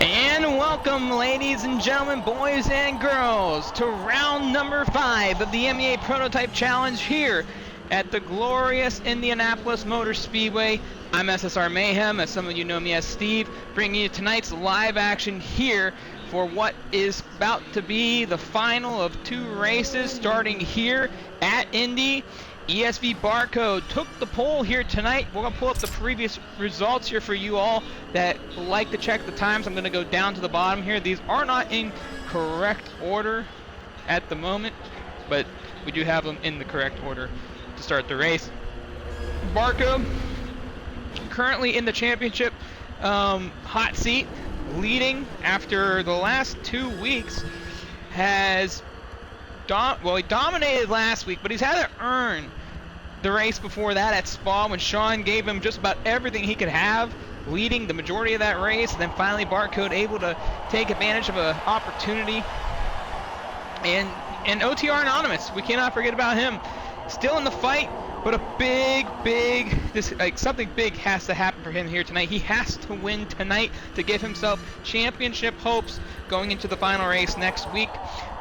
And welcome, ladies and gentlemen, boys and girls, to round number 5 of the MEA Prototype Challenge here at the glorious Indianapolis Motor Speedway. I'm SSR Mayhem, as some of you know me as Steve, bringing you tonight's live action here for what is about to be the final of 2 races starting here at Indy. ESV Barcode took the pole here tonight. We're going to pull up the previous results here for you all that like to check the times. I'm going to go down to the bottom here. These are not in correct order at the moment, but we do have them in the correct order to start the race. Barcode, currently in the championship hot seat, leading after the last 2 weeks, has he dominated last week, but he's had to earn the race before that at Spa when Sean gave him just about everything he could have, leading the majority of that race. And then finally Barcode able to take advantage of an opportunity. And OTR Anonymous, we cannot forget about him. Still in the fight, but something big has to happen for him here tonight. He has to win tonight to give himself championship hopes going into the final race next week.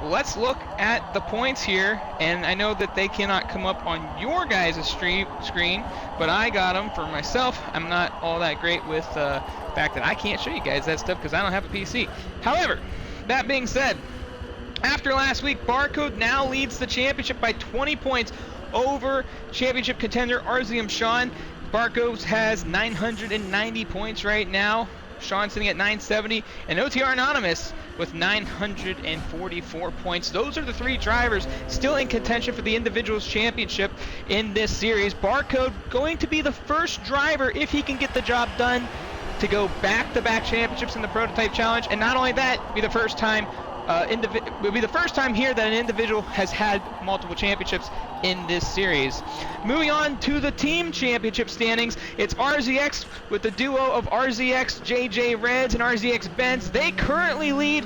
Let's look at the points here, and I know that they cannot come up on your guys' screen, but I got them for myself. I'm not all that great with the fact that I can't show you guys that stuff because I don't have a PC. However, that being said, after last week, Barcode now leads the championship by 20 points over championship contender RZM Sean. Barcode has 990 points right now. Sean sitting at 970, and OTR Anonymous with 944 points. Those are the 3 drivers still in contention for the individuals championship in this series. Barcode going to be the first driver, if he can get the job done, to go back-to-back championships in the Prototype Challenge, and not only that, be the first time will be the first time here that an individual has had multiple championships in this series. Moving on to the team championship standings, it's RZX with the duo of RZX JJ Reds and RZX Benz. They currently lead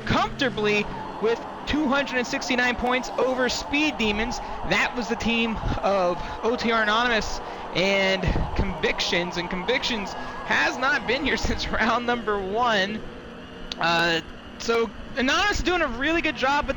comfortably with 269 points over Speed Demons. That was the team of OTR Anonymous and Convictions, and Convictions has not been here since round number 1. So Anonymous is doing a really good job, but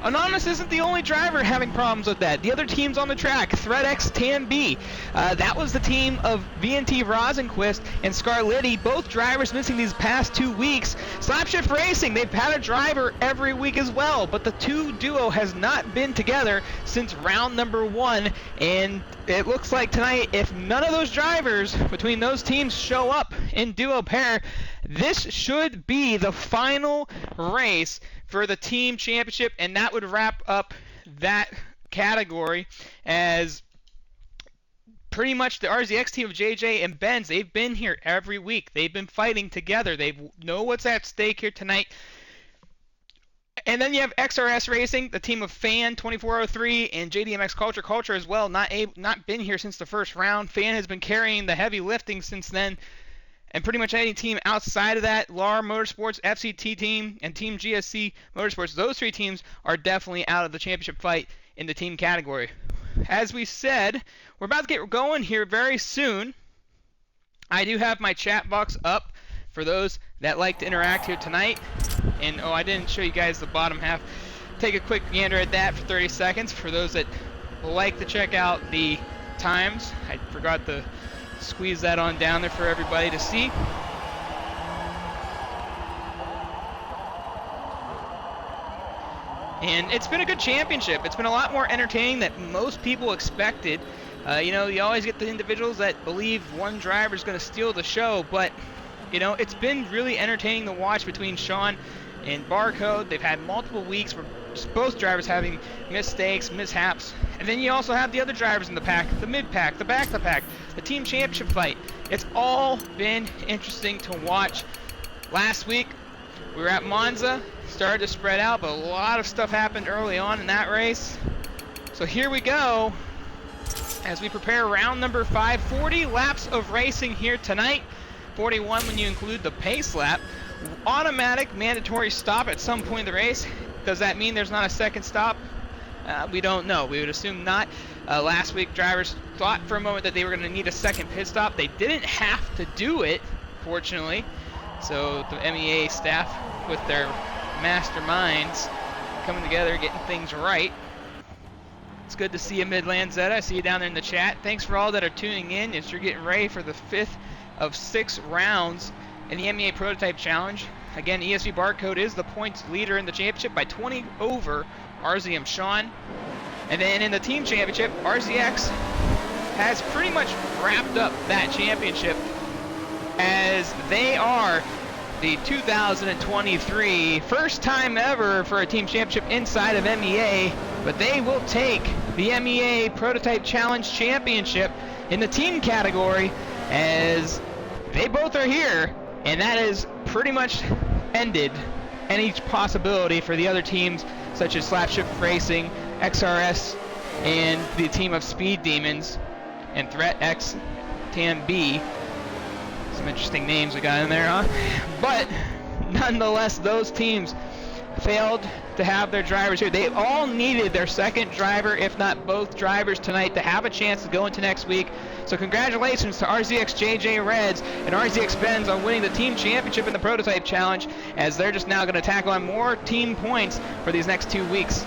Anonymous isn't the only driver having problems with that. The other teams on the track, ThreadX Tan B, that was the team of VNT Rosenquist and Scarletti, both drivers missing these past 2 weeks. Slapshift Racing, they've had a driver every week as well, but the 2 duo has not been together since round number 1, and it looks like tonight, if none of those drivers between those teams show up in duo pair, this should be the final race for the team championship, and that would wrap up that category, as pretty much the RZX team of JJ and Benz, they've been here every week. They've been fighting together. They know what's at stake here tonight. And then you have XRS Racing, the team of Fan 2403 and JDMX Culture as well, not been here since the first round. Fan has been carrying the heavy lifting since then. And pretty much any team outside of that, LAR Motorsports, FCT team, and Team GSC Motorsports, those 3 teams are definitely out of the championship fight in the team category. As we said, we're about to get going here very soon. I do have my chat box up for those that like to interact here tonight. And, I didn't show you guys the bottom half. Take a quick gander at that for 30 seconds. For those that like to check out the times, I forgot to squeeze that on down there for everybody to see. And it's been a good championship. It's been a lot more entertaining than most people expected. You always get the individuals that believe one driver is going to steal the show, but it's been really entertaining to watch between Sean and Barcode. They've had multiple weeks where both drivers having mistakes, mishaps, and then you also have the other drivers in the pack, the mid-pack, the back-to-pack, the team championship fight. It's all been interesting to watch. Last week, we were at Monza, started to spread out, but a lot of stuff happened early on in that race. So here we go, as we prepare round number 5, 40 laps of racing here tonight, 41 when you include the pace lap. Automatic mandatory stop at some point in the race. Does that mean there's not a second stop? We don't know. We would assume not. Last week, drivers thought for a moment that they were going to need a second pit stop. They didn't have to do it, fortunately. So the MEA staff with their masterminds coming together, getting things right. It's good to see you, Midland Zeta. I see you down there in the chat. Thanks for all that are tuning in as you're getting ready for the 5th of 6 rounds in the MEA Prototype Challenge. Again, ESV Barcode is the points leader in the championship by 20 over RZM Sean. And then in the team championship, RZX has pretty much wrapped up that championship as they are the 2023 first time ever for a team championship inside of MEA, but they will take the MEA Prototype Challenge Championship in the team category as they both are here, and that has pretty much ended any possibility for the other teams such as Slapship Racing, XRS, and the team of Speed Demons and Threat X Tam B. Some interesting names we got in there, huh? But nonetheless, those teams failed to have their drivers here. They all needed their second driver, if not both drivers tonight, to have a chance to go into next week. So congratulations to RZX JJ Reds and RZX Benz on winning the team championship in the Prototype Challenge, as they're just now going to tackle on more team points for these next 2 weeks.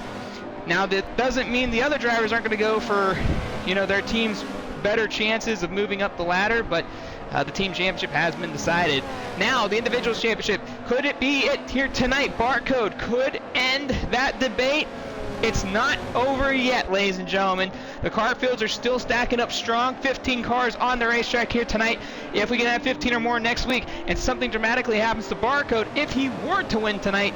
Now, that doesn't mean the other drivers aren't going to go for, their team's better chances of moving up the ladder, but the team championship has been decided. Now, the individuals championship, could it be it here tonight? Barcode could end that debate. It's not over yet, ladies and gentlemen. The car fields are still stacking up strong. 15 cars on the racetrack here tonight. If we can have 15 or more next week and something dramatically happens to Barcode, if he were to win tonight,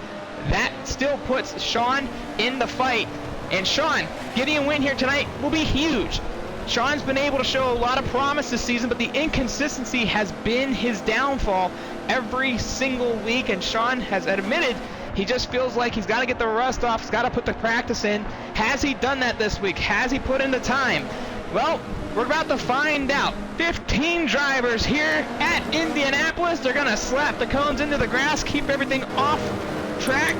that still puts Sean in the fight. And Sean, getting a win here tonight will be huge. Sean's been able to show a lot of promise this season, but the inconsistency has been his downfall every single week, and Sean has admitted he just feels like he's got to get the rust off, he's got to put the practice in. Has he done that this week? Has he put in the time? Well, we're about to find out. 15 drivers here at Indianapolis. They're going to slap the cones into the grass, keep everything off track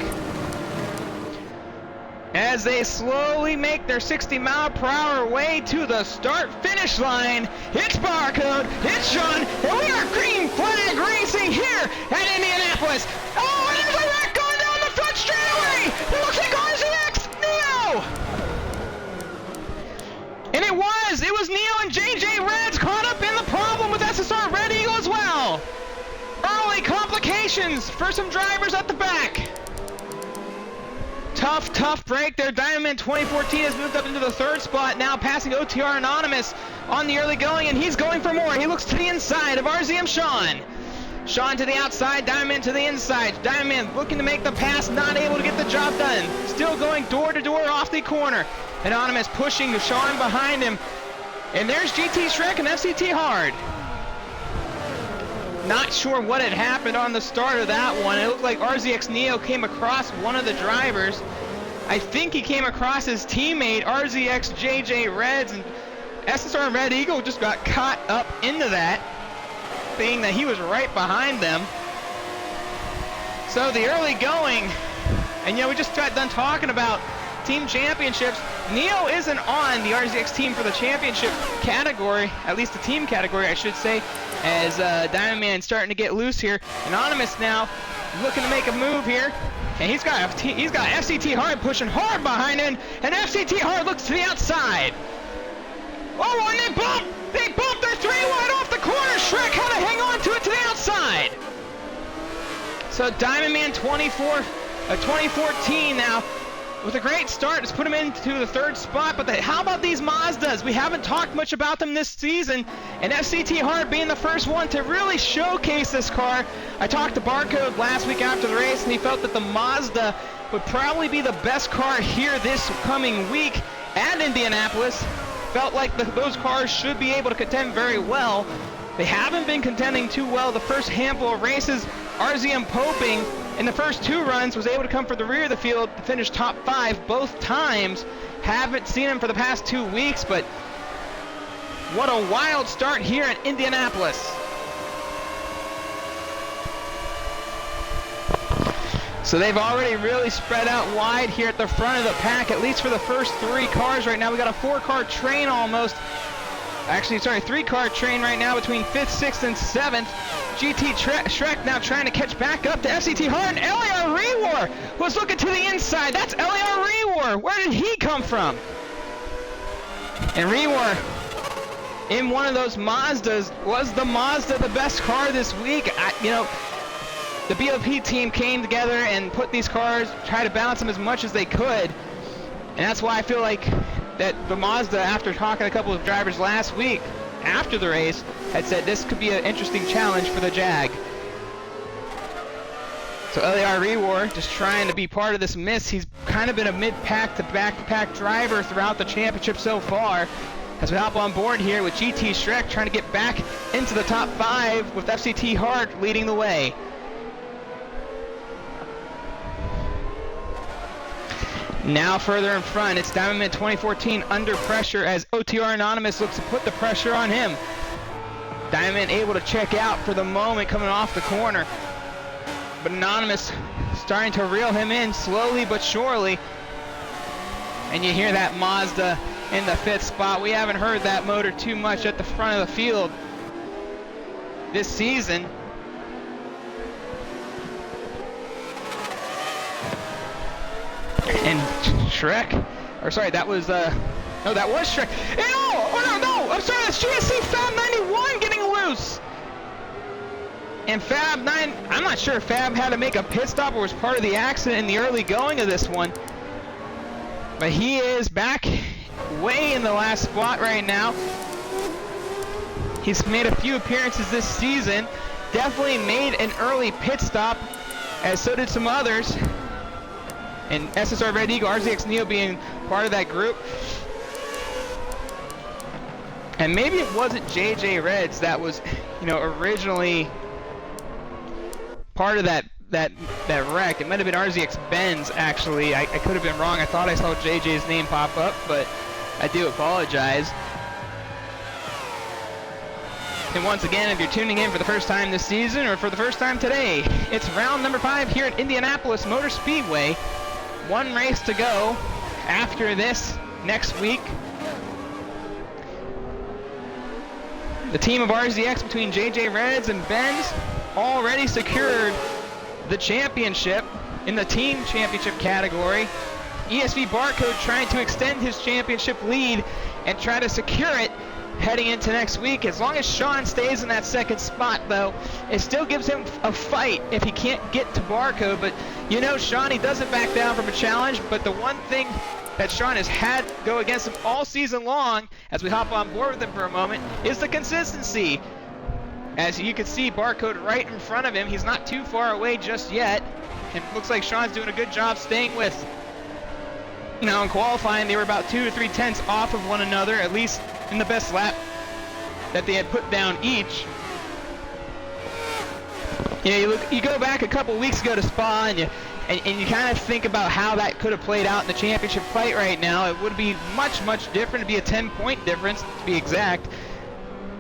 as they slowly make their 60-mile-per-hour way to the start-finish line. It's Barcode, it's Sean, and we are green flag racing here at Indianapolis. Oh, and there's a wreck going down the front straightaway. It looks like RZX Neo. And it was Neo and JJ Reds caught up in the problem with SSR Red Eagle as well. Early complications for some drivers at the back. Tough break there. Diamond 2014 has moved up into the 3rd spot, now passing OTR Anonymous on the early going, and he's going for more. He looks to the inside of RZM Sean. Sean to the outside, Diamond to the inside. Diamond looking to make the pass, not able to get the job done. Still going door to door off the corner. Anonymous pushing Sean behind him. And there's GT Shrek and FCT Hard. Not sure what had happened on the start of that one. It looked like RZX Neo came across one of the drivers. I think he came across his teammate, RZX JJ Reds, and SSR Red Eagle just got caught up into that, being that he was right behind them. So the early going, and we just got done talking about team championships. Neo isn't on the RZX team for the championship category, at least the team category, I should say, as Diamond Man starting to get loose here. Anonymous now looking to make a move here, and he's got FCT Hard pushing hard behind him, and FCT Hard looks to the outside. Oh, and they bumped their 3 wide off the corner. Shrek had to hang on to it to the outside. So Diamond Man 2014 now, with a great start, has put him into the 3rd spot. But how about these Mazdas? We haven't talked much about them this season, and FCT Hard being the first one to really showcase this car. I talked to Barcode last week after the race, and he felt that the Mazda would probably be the best car here this coming week at Indianapolis. Felt like those cars should be able to contend very well. They haven't been contending too well the first handful of races. RZM Poping in the first 2 runs was able to come from the rear of the field to finish top 5 both times. Haven't seen him for the past 2 weeks, but what a wild start here at Indianapolis. So they've already really spread out wide here at the front of the pack, at least for the first 3 cars right now. We got a 4-car train almost actually, sorry, 3-car train right now between 5th, 6th, and 7th. GT Shrek now trying to catch back up to FCT Hard. Eliar Rewar was looking to the inside. That's Eliar Rewar. Where did he come from? And Rewar, in one of those Mazdas, was the Mazda the best car this week? You know, the BOP team came together and put these cars, try to balance them as much as they could. And that's why I feel like that the Mazda, after talking to a couple of drivers last week, after the race, had said this could be an interesting challenge for the Jag. So Eliar Rewar just trying to be part of this mix. He's kind of been a mid-pack to back-to-pack driver throughout the championship so far. As we hop on board here with GT Shrek trying to get back into the top 5 with FCT Hart leading the way. Now further in front, it's Diamondman 2014 under pressure as OTR Anonymous looks to put the pressure on him. Diamondman able to check out for the moment coming off the corner. But Anonymous starting to reel him in slowly but surely. And you hear that Mazda in the 5th spot. We haven't heard that motor too much at the front of the field this season. And Shrek, or sorry, that was, no, that was Shrek. No, I'm sorry, that's GSC Fab 91 getting loose. And Fab 9, I'm not sure if Fab had to make a pit stop or was part of the accident in the early going of this one. But he is back way in the last spot right now. He's made a few appearances this season. Definitely made an early pit stop, as so did some others. And SSR Red Eagle, RZX Neo being part of that group. And maybe it wasn't JJ Reds that was, you know, originally part of that wreck. It might have been RZX Benz, actually. I could have been wrong. I thought I saw JJ's name pop up, but I do apologize. And once again, if you're tuning in for the first time this season or for the first time today, it's round number 5 here at Indianapolis Motor Speedway. One race to go after this next week. The team of RZX between JJ Reds and Benz already secured the championship in the team championship category. ESV Barcode trying to extend his championship lead and try to secure it heading into next week. As long as Sean stays in that 2nd spot, though, it still gives him a fight if he can't get to Barcode. But you know, Sean, he doesn't back down from a challenge. But the one thing that Sean has had go against him all season long, as we hop on board with him for a moment, is the consistency. As you can see, Barcode right in front of him. He's not too far away just yet. And it looks like Sean's doing a good job staying with. You know, in qualifying, they were about 2 to 3 tenths off of one another, at least in the best lap that they had put down each. You know, you go back a couple weeks ago to Spa, and you kind of think about how that could have played out in the championship fight right now. It would be much different. It'd be a 10-point difference, to be exact,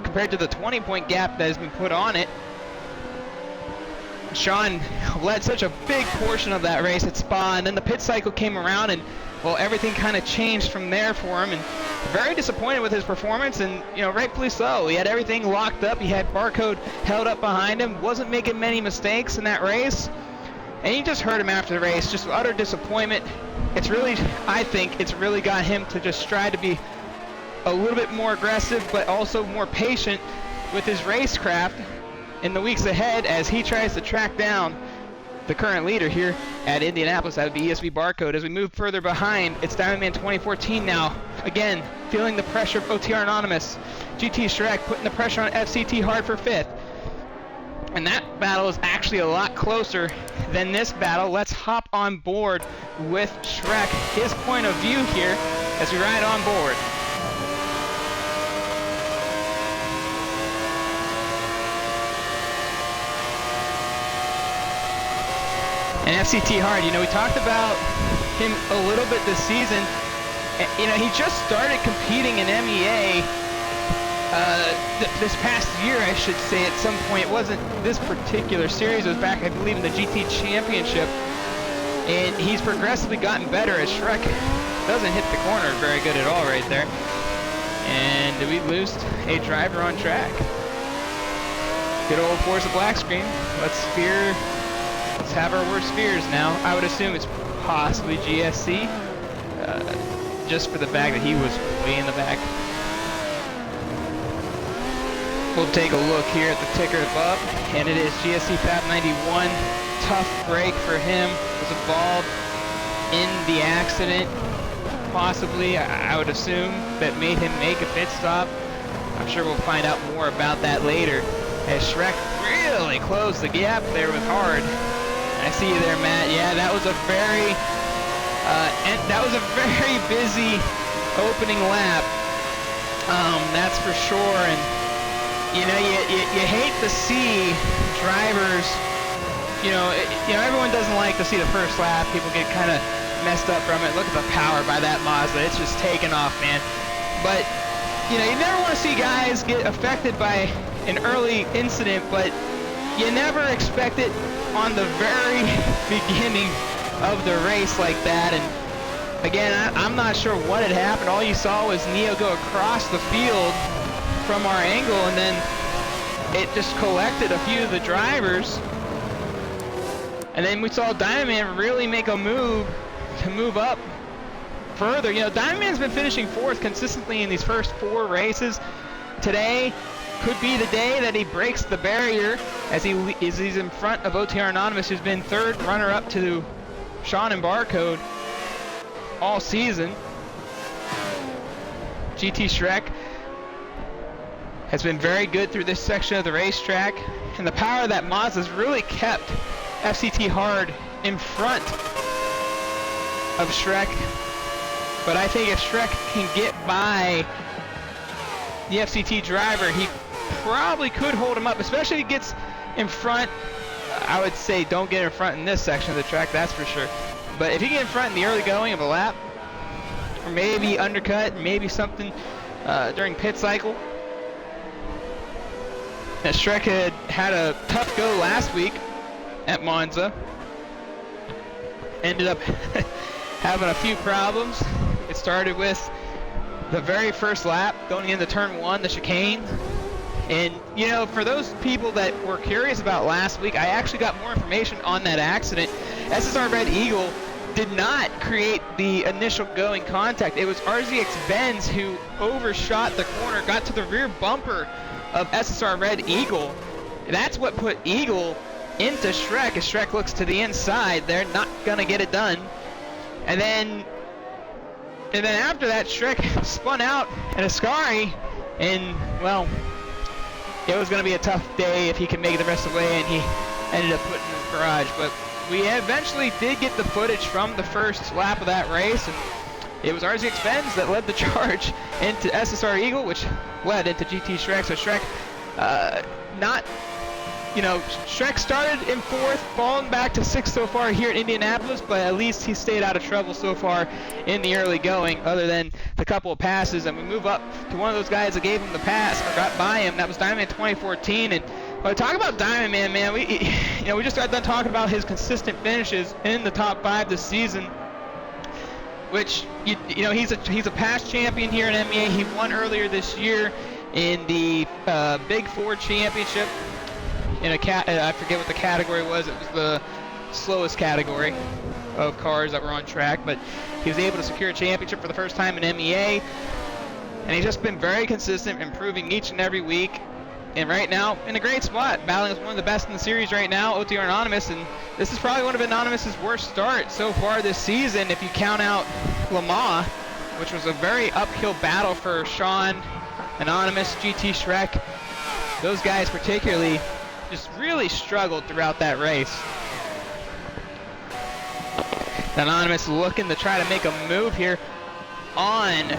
compared to the 20-point gap that has been put on it. Sean led such a big portion of that race at Spa, and then the pit cycle came around, and well, everything kind of changed from there for him, and very disappointed with his performance, and you know, rightfully so. He had everything locked up. He had Barcode held up behind him, wasn't making many mistakes in that race, and you just heard him after the race, just utter disappointment. It's really, I think, it's really got him to just try to be a little bit more aggressive, but also more patient with his racecraft in the weeks ahead as he tries to track down the current leader here at Indianapolis. That would be ESV Barcode. As we move further behind, it's Diamondman 2014 now. Again, feeling the pressure of OTR Anonymous. GT Shrek putting the pressure on FCT Hard for 5th. And that battle is actually a lot closer than this battle. Let's hop on board with Shrek, his point of view here as we ride on board. And FCT Hard, you know, we talked about him a little bit this season. You know, he just started competing in MEA this past year, I should say, at some point. It wasn't this particular series. It was back, I believe, in the GT Championship. And he's progressively gotten better as Shrek doesn't hit the corner very good at all right there. And we lost a driver on track. Good old Forza black screen. Let's have our worst fears now. I would assume it's possibly GSC, just for the fact that he was way in the back. We'll take a look here at the ticker above, and it is GSC Fab 91. Tough break for him. Was involved in the accident, possibly, I would assume, that made him make a pit stop. I'm sure we'll find out more about that later, as Shrek really closed the gap there with hard. I see you there, Matt. Yeah, that was a very busy opening lap. That's for sure. And you know, you hate to see drivers. Everyone doesn't like to see the first lap. People get kind of messed up from it. Look at the power by that Mazda. It's just taking off, man. But you never want to see guys get affected by an early incident, but you never expect it on the very beginning of the race like that. And again, I'm not sure what had happened. All you saw was Neo go across the field from our angle, and then it just collected a few of the drivers. And then we saw Diamond Man really make a move to move up further. Diamond Man's been finishing fourth consistently in these first 4 races. Today could be the day that he breaks the barrier, as he's in front of OTR Anonymous, who's been third runner-up to Sean and Barcode all season. GT Shrek has been very good through this section of the racetrack, and the power of that Mazda's really kept FCT Hard in front of Shrek. But I think if Shrek can get by the FCT driver, he probably could hold him up, especially if he gets in front. I would say don't get in front in this section of the track, that's for sure. But if you get in front in the early going of a lap, or maybe undercut, maybe something during pit cycle. Now, Shrek had a tough go last week at Monza. Ended up having a few problems. It started with the very first lap going into turn 1, the chicane. And for those people that were curious about last week, I actually got more information on that accident. SSR Red Eagle did not create the initial going contact. It was RZX Benz who overshot the corner, got to the rear bumper of SSR Red Eagle. That's what put Eagle into Shrek, as Shrek looks to the inside. They're not gonna get it done. And then after that, Shrek spun out at Ascari, and well, it was gonna be a tough day if he could make it the rest of the way, and he ended up putting in his garage. But we eventually did get the footage from the first lap of that race, and it was RZX Benz that led the charge into SSR Eagle, which led into GT Shrek. So Shrek, Shrek started in 4th, falling back to 6th so far here at Indianapolis, but at least he stayed out of trouble so far in the early going, other than the couple of passes. And we move up to one of those guys that gave him the pass, or got by him. That was Diamond Man 2014. And when I talk about Diamond Man, we just got done talking about his consistent finishes in the top 5 this season, which he's a past champion here in MEA. He won earlier this year in the Big 4 Championship. In I forget what the category was. It was the slowest category of cars that were on track, but he was able to secure a championship for the first time in MEA, and he's just been very consistent, improving each and every week. And right now, in a great spot, battling with one of the best in the series right now, OTR Anonymous, and this is probably one of Anonymous's worst starts so far this season, if you count out MEA, which was a very uphill battle for Sean, Anonymous, GT Shrek. Those guys particularly just really struggled throughout that race. Anonymous looking to try to make a move here on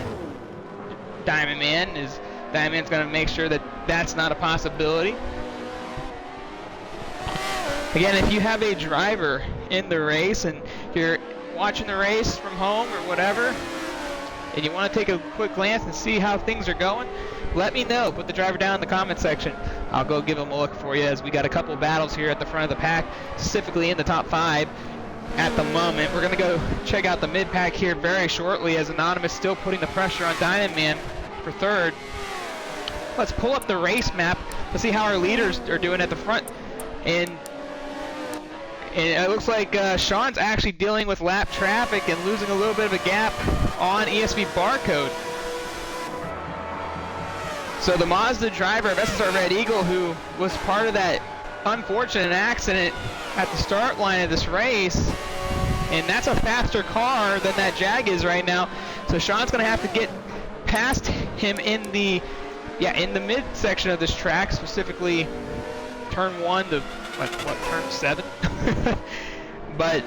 Diamond Man. Diamond Man's going to make sure that that's not a possibility. Again, if you have a driver in the race and you're watching the race from home or whatever, and you want to take a quick glance and see how things are going, let me know. Put the driver down in the comment section. I'll go give him a look for you, as we got a couple battles here at the front of the pack, specifically in the top 5 at the moment. We're going to go check out the mid-pack here very shortly, as Anonymous still putting the pressure on Diamond Man. for third. Let's pull up the race map to see how our leaders are doing at the front. And it looks like Sean's actually dealing with lap traffic and losing a little bit of a gap on ESV Barcode. So the Mazda driver of SSR Red Eagle, who was part of that unfortunate accident at the start line of this race, and that's a faster car than that Jag is right now. So Sean's going to have to get past him in the midsection of this track, specifically turn 1 to turn 7. But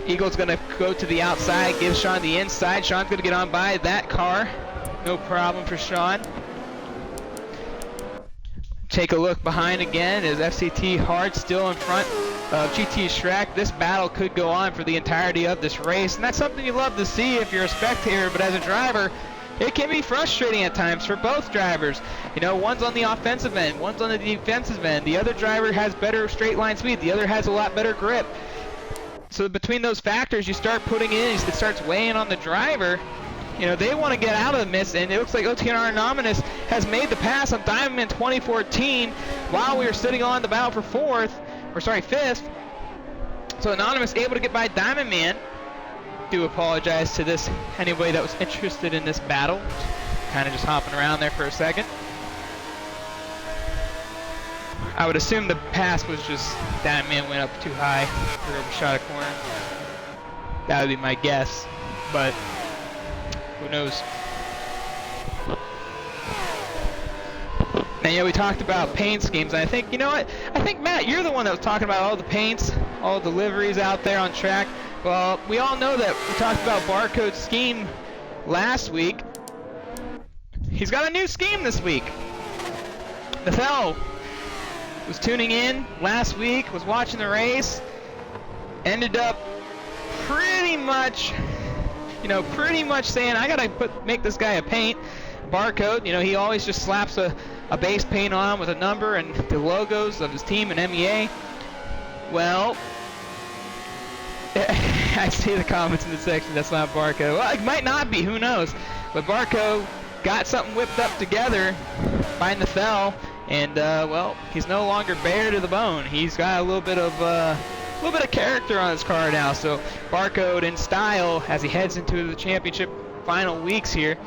Eagle's going to go to the outside, give Sean the inside. Sean's going to get on by that car. No problem for Sean. Take a look behind again. Is FCT Hard still in front of GT Shrek? This battle could go on for the entirety of this race, and that's something you love to see if you're a spectator, but as a driver, it can be frustrating at times for both drivers. You know, one's on the offensive end, one's on the defensive end. The other driver has better straight line speed. The other has a lot better grip. So between those factors, you start putting in, it starts weighing on the driver. You know, they want to get out of the mist, and it looks like OTR Anonymous has made the pass on Diamond Man 2014 while we were sitting on the battle for fifth. So Anonymous able to get by Diamond Man. Do apologize to anybody that was interested in this battle. Kind of just hopping around there for a second. I would assume the pass was just Diamond Man went up too high or overshot a corner. That would be my guess, but who knows? Now, you know, we talked about paint schemes, and I think, you know what? I think, Matt, you're the one that was talking about all the paints, all the liveries out there on track. Well, we all know that we talked about Barcode's scheme last week. He's got a new scheme this week. Nathel was tuning in last week, was watching the race, ended up pretty much saying, I gotta make this guy a paint. Barcode, you know, he always just slaps a base paint on with a number and the logos of his team and MEA. Well, I see the comments in the section, that's not Barcode. Well, it might not be, who knows? But Barcode got something whipped up together by Nathel, and well, he's no longer bare to the bone. He's got a little bit of character on his car now. So Barcode in style as he heads into the championship final weeks here.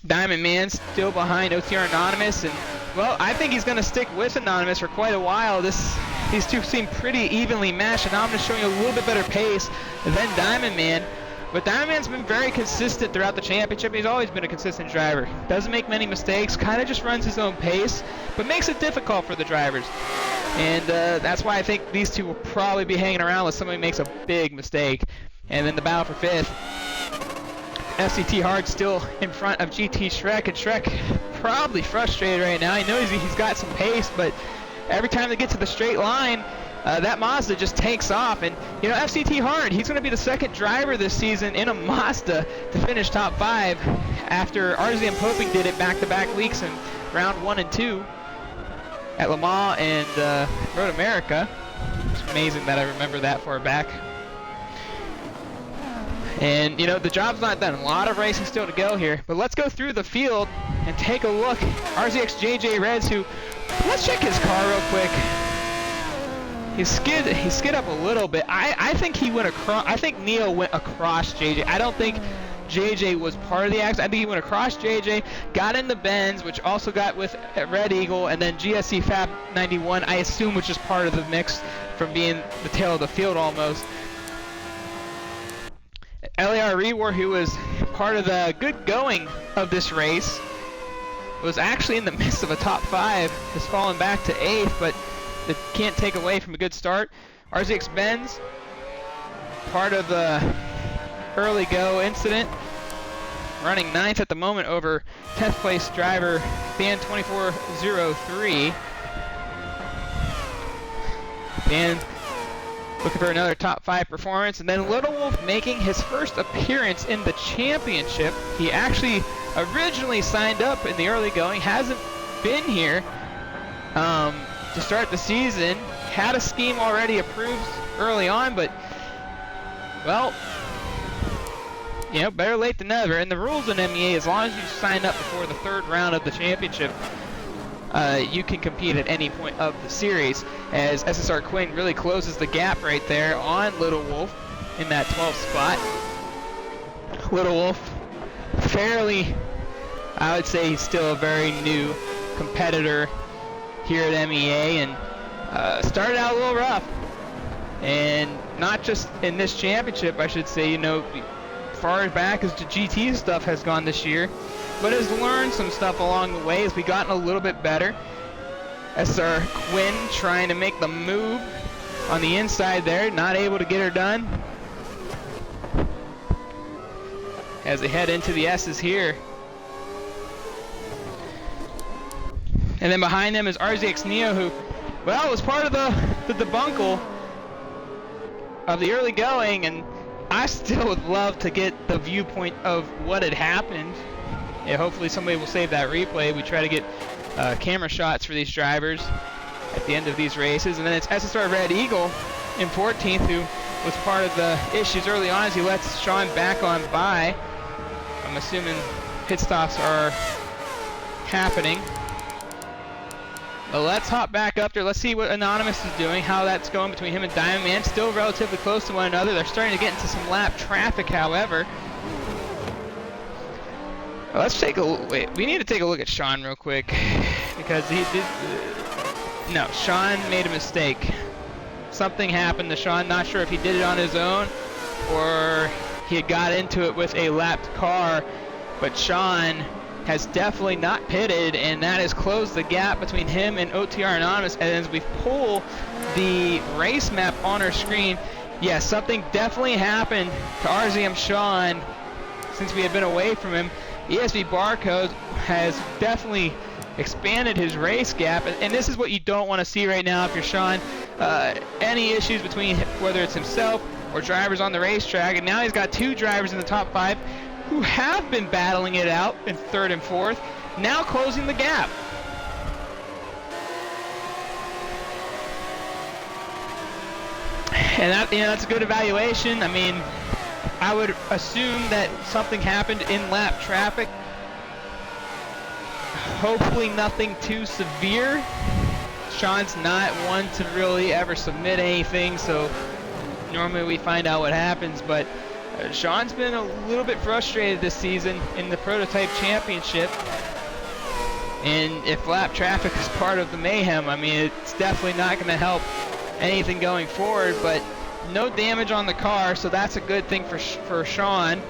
Diamond Man still behind OTR Anonymous, and well, I think he's going to stick with Anonymous for quite a while. These two seem pretty evenly matched. Anonymous showing a little bit better pace than Diamond Man, but Diamond Man's been very consistent throughout the championship. He's always been a consistent driver. Doesn't make many mistakes, kind of just runs his own pace, but makes it difficult for the drivers. And that's why I think these two will probably be hanging around unless somebody makes a big mistake. And then the battle for fifth. FCT Hard still in front of GT Shrek, and Shrek probably frustrated right now. He knows he's got some pace, but every time they get to the straight line, that Mazda just takes off. And, you know, FCT Hard, he's going to be the second driver this season in a Mazda to finish top 5 after RZM Poping did it back-to-back weeks in round 1 and 2 at Le Mans and Road America. It's amazing that I remember that far back. And, you know, the job's not done. A lot of racing still to go here. But let's go through the field and take a look. RZX JJ Reds, who, let's check his car real quick. He skid up a little bit. I think he went across. I think Neo went across JJ. I don't think JJ was part of the accident. I think he went across JJ, got in the Benz, which also got with Red Eagle, and then GSC Fab 91, I assume, which is part of the mix from being the tail of the field almost. LAR Rewar, who was part of the good going of this race, was actually in the midst of a top 5, has fallen back to 8th, but it can't take away from a good start. RZX Benz, part of the early go incident, running 9th at the moment over 10th place driver Dan 2403. Dan looking for another top 5 performance. And then Little Wolf making his first appearance in the championship. He actually originally signed up in the early going, hasn't been here to start the season. Had a scheme already approved early on, but, well, you know, better late than never. And the rules in MEA, as long as you sign up before the 3rd round of the championship, you can compete at any point of the series, as SSR Quinn really closes the gap right there on Little Wolf in that 12th spot. Little Wolf, fairly, I would say he's still a very new competitor here at MEA, and started out a little rough. And not just in this championship, I should say, you know, far back as the GT stuff has gone this year, but has learned some stuff along the way as we gotten a little bit better. SR Quinn trying to make the move on the inside there, not able to get her done. As they head into the S's here. And then behind them is RZX Neo, who, well, was part of the debacle of the early going, and I still would love to get the viewpoint of what had happened. Yeah, hopefully somebody will save that replay. We try to get camera shots for these drivers at the end of these races. And then it's SSR Red Eagle in 14th, who was part of the issues early on as he lets Sean back on by. I'm assuming pit stops are happening. But let's hop back up there. Let's see what Anonymous is doing, how that's going between him and Diamond Man. Still relatively close to one another. They're starting to get into some lap traffic, however. Let's take a wait. We need to take a look at Sean real quick, because he did. No, Sean made a mistake. Something happened to Sean. Not sure if he did it on his own or he had got into it with a lapped car. But Sean has definitely not pitted, and that has closed the gap between him and OTR Anonymous. And as we pull the race map on our screen, yes, something definitely happened to RZM Sean since we had been away from him. ESV Barcode has definitely expanded his race gap, and this is what you don't want to see right now if you're Sean. Any issues between whether it's himself or drivers on the racetrack, and now he's got 2 drivers in the top 5 who have been battling it out in 3rd and 4th, now closing the gap. And that, you know, that's a good evaluation. I mean, I would assume that something happened in lap traffic. Hopefully nothing too severe. Sean's not one to really ever submit anything, so normally we find out what happens, but Sean's been a little bit frustrated this season in the Prototype Championship. And if lap traffic is part of the mayhem, I mean, it's definitely not going to help anything going forward, but no damage on the car, so that's a good thing for Sean.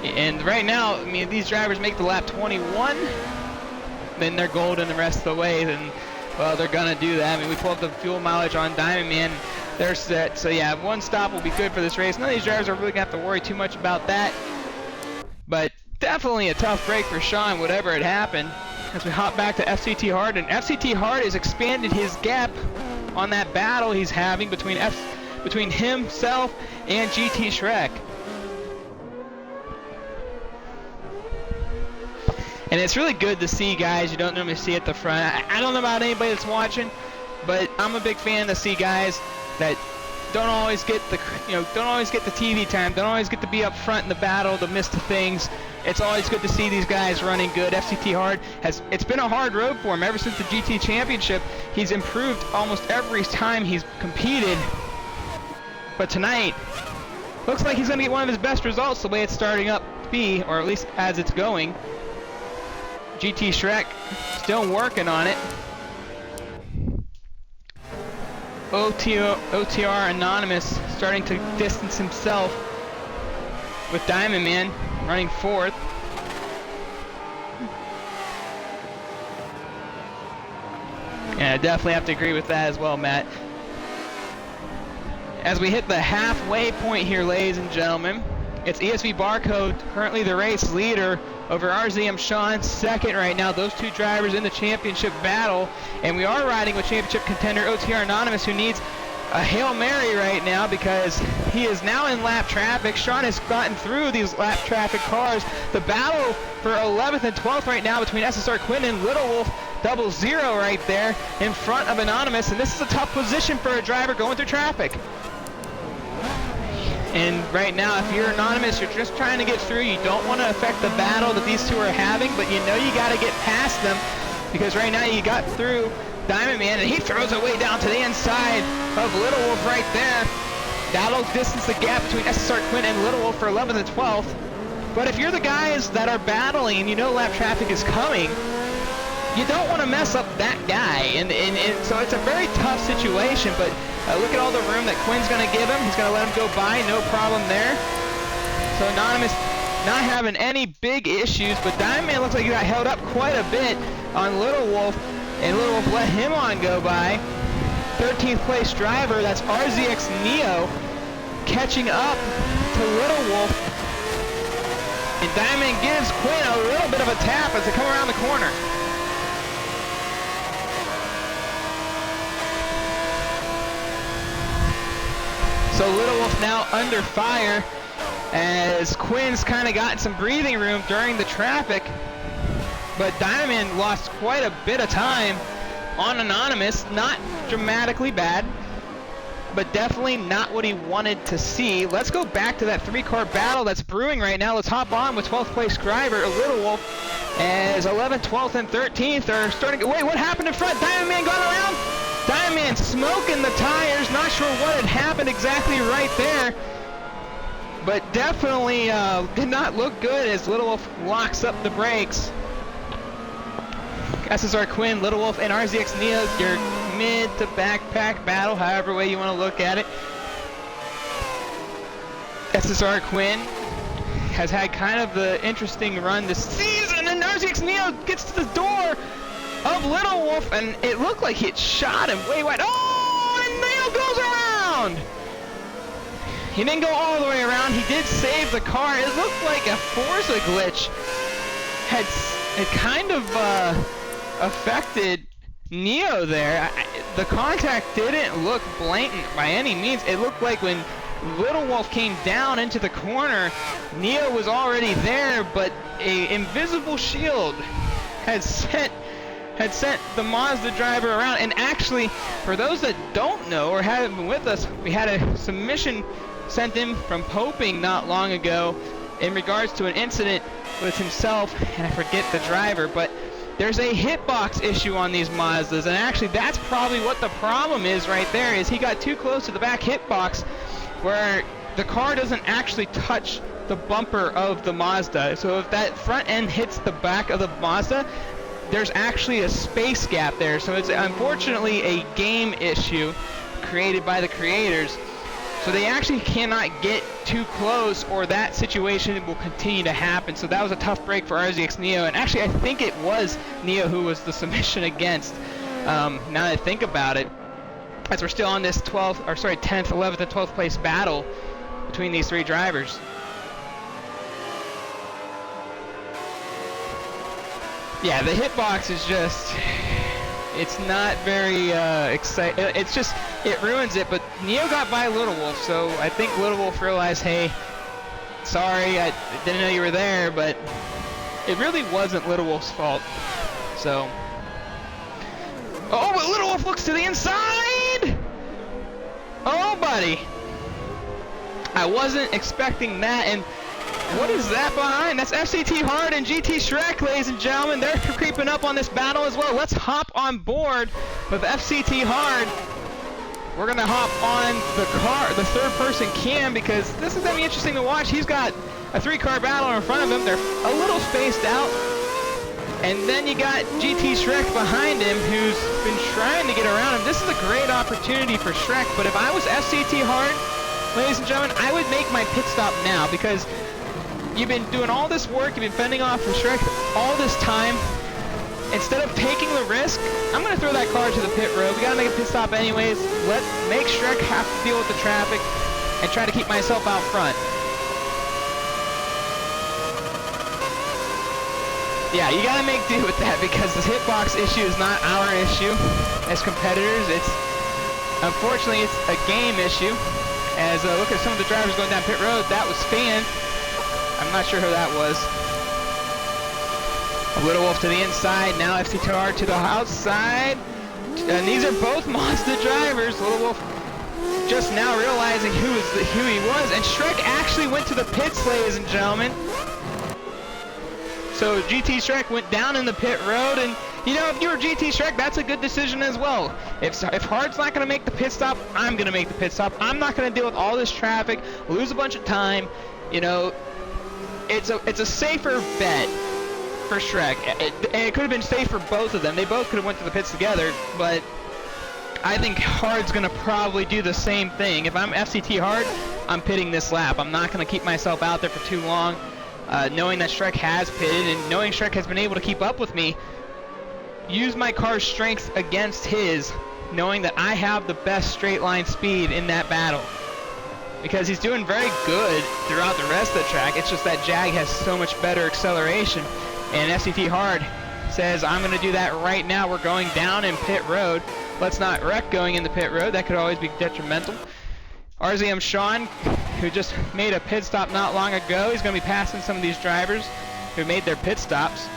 And right now, I mean, if these drivers make the lap 21, then they're golden the rest of the way, then, well, they're going to do that. I mean, we pulled up the fuel mileage on Diamond Man, they're set. So yeah, 1 stop will be good for this race. None of these drivers are really going to have to worry too much about that. But definitely a tough break for Sean, whatever had happened. As we hop back to FCT Hard, and FCT Hard has expanded his gap on that battle he's having between himself and GT Shrek. And it's really good to see guys you don't normally see at the front. I don't know about anybody that's watching, but I'm a big fan to see guys that don't always get the, don't always get the TV time, don't always get to be up front in the battle, to miss the things. It's always good to see these guys running good. FCT Hard it's been a hard road for him ever since the GT Championship. He's improved almost every time he's competed. But tonight, looks like he's going to get one of his best results the way it's starting up to be, or at least as it's going. GT Shrek still working on it. OTR Anonymous starting to distance himself with Diamond Man running 4th. Yeah, I definitely have to agree with that as well, Matt. As we hit the halfway point here, ladies and gentlemen, it's ESV Barcode, currently the race leader, over RZM Sean, 2nd right now. Those 2 drivers in the championship battle. And we are riding with championship contender OTR Anonymous, who needs a Hail Mary right now because he is now in lap traffic. Sean has gotten through these lap traffic cars. The battle for 11th and 12th right now between SSR Quinn and Little Wolf, 00 right there in front of Anonymous. And this is a tough position for a driver going through traffic. And right now, if you're anonymous, you're just trying to get through. You don't want to affect the battle that these two are having, but you know you got to get past them, because right now you got through Diamond Man, and he throws it way down to the inside of Little Wolf right there. That'll distance the gap between SSR Quinn and Little Wolf for 11th and 12th. But if you're the guys that are battling and you know lap traffic is coming, you don't want to mess up that guy, and so it's a very tough situation, but look at all the room that Quinn's going to give him. He's going to let him go by, no problem there. So Anonymous not having any big issues, but Diamond Man looks like he got held up quite a bit on Little Wolf, and Little Wolf let him on go by. 13th place driver, that's RZX Neo, catching up to Little Wolf, and Diamond gives Quinn a little bit of a tap as they come around the corner. So Little Wolf now under fire as Quinn's kind of gotten some breathing room during the traffic, but Diamond lost quite a bit of time on Anonymous. Not dramatically bad, but definitely not what he wanted to see. Let's go back to that three-car battle that's brewing right now. Let's hop on with 12th place driver Little Wolf as 11th, 12th, and 13th are starting to... Wait, what happened in front? Diamond Man gone around? Diamond Man smoking the tires, not sure what had happened exactly right there, but definitely did not look good as Little Wolf locks up the brakes. SSR Quinn, Little Wolf, and RZX Neo, your mid to backpack battle, however way you want to look at it. SSR Quinn has had kind of the interesting run this season, and RZX Neo gets to the door of Little Wolf, and it looked like he had shot him way wide. Oh, and Neo goes around! He didn't go all the way around. He did save the car. It looked like a Forza glitch had kind of affected Neo there. The contact didn't look blatant by any means. It looked like when Little Wolf came down into the corner, Neo was already there, but an invisible shield had sent the Mazda driver around. And actually, for those that don't know or haven't been with us, we had a submission sent in from Poping not long ago in regards to an incident with himself, and I forget the driver, but there's a hitbox issue on these Mazdas, and actually that's probably what the problem is right there, is he got too close to the back hitbox where the car doesn't actually touch the bumper of the Mazda. So if that front end hits the back of the Mazda, there's actually a space gap there. So it's unfortunately a game issue created by the creators. So they actually cannot get too close, or that situation will continue to happen. So that was a tough break for RZX Neo, and actually I think it was Neo who was the submission against, now that I think about it, as we're still on this 10th, 11th, and 12th place battle between these three drivers. Yeah, the hitbox is just... it's not very exciting. It's just, it ruins it. But Neo got by Little Wolf, so I think Little Wolf realized, hey, sorry, I didn't know you were there, but it really wasn't Little Wolf's fault. So, oh, but Little Wolf looks to the inside! Oh, buddy. I wasn't expecting that, and what is that behind? That's FCT Hard and GT Shrek, ladies and gentlemen. They're creeping up on this battle as well. Let's hop on board with FCT Hard. We're going to hop on the third-person cam, because this is going to be interesting to watch. He's got a three-car battle in front of him. They're a little spaced out. And then you got GT Shrek behind him, who's been trying to get around him. This is a great opportunity for Shrek, but if I was FCT Hard, ladies and gentlemen, I would make my pit stop now, because you've been doing all this work, you've been fending off for Shrek all this time. Instead of taking the risk, I'm going to throw that car to the pit road. We got to make a pit stop anyways. Let's make Shrek have to deal with the traffic and try to keep myself out front. Yeah, you got to make do with that, because this hitbox issue is not our issue as competitors. Unfortunately, it's a game issue. As look at some of the drivers going down pit road. That was Fan. I'm not sure who that was. Little Wolf to the inside, now FCTR to the outside. And these are both Mazda drivers. Little Wolf just now realizing who he was, and Shrek actually went to the pits, ladies and gentlemen. So GT Shrek went down in the pit road, and you know, if you were GT Shrek, that's a good decision as well. If Hard's not going to make the pit stop, I'm going to make the pit stop. I'm not going to deal with all this traffic, lose a bunch of time. You know, it's a safer bet for Shrek. It could have been safe for both of them. They both could have went to the pits together, but I think Hard's going to probably do the same thing. If I'm FCT Hard, I'm pitting this lap. I'm not going to keep myself out there for too long. Knowing that Shrek has pitted and knowing Shrek has been able to keep up with me, use my car's strength against his, knowing that I have the best straight line speed in that battle. Because he's doing very good throughout the rest of the track. It's just that Jag has so much better acceleration. And FCT Hard says, I'm going to do that right now. We're going down in pit road. Let's not wreck going in the pit road. That could always be detrimental. RZM Sean, who just made a pit stop not long ago, he's going to be passing some of these drivers who made their pit stops.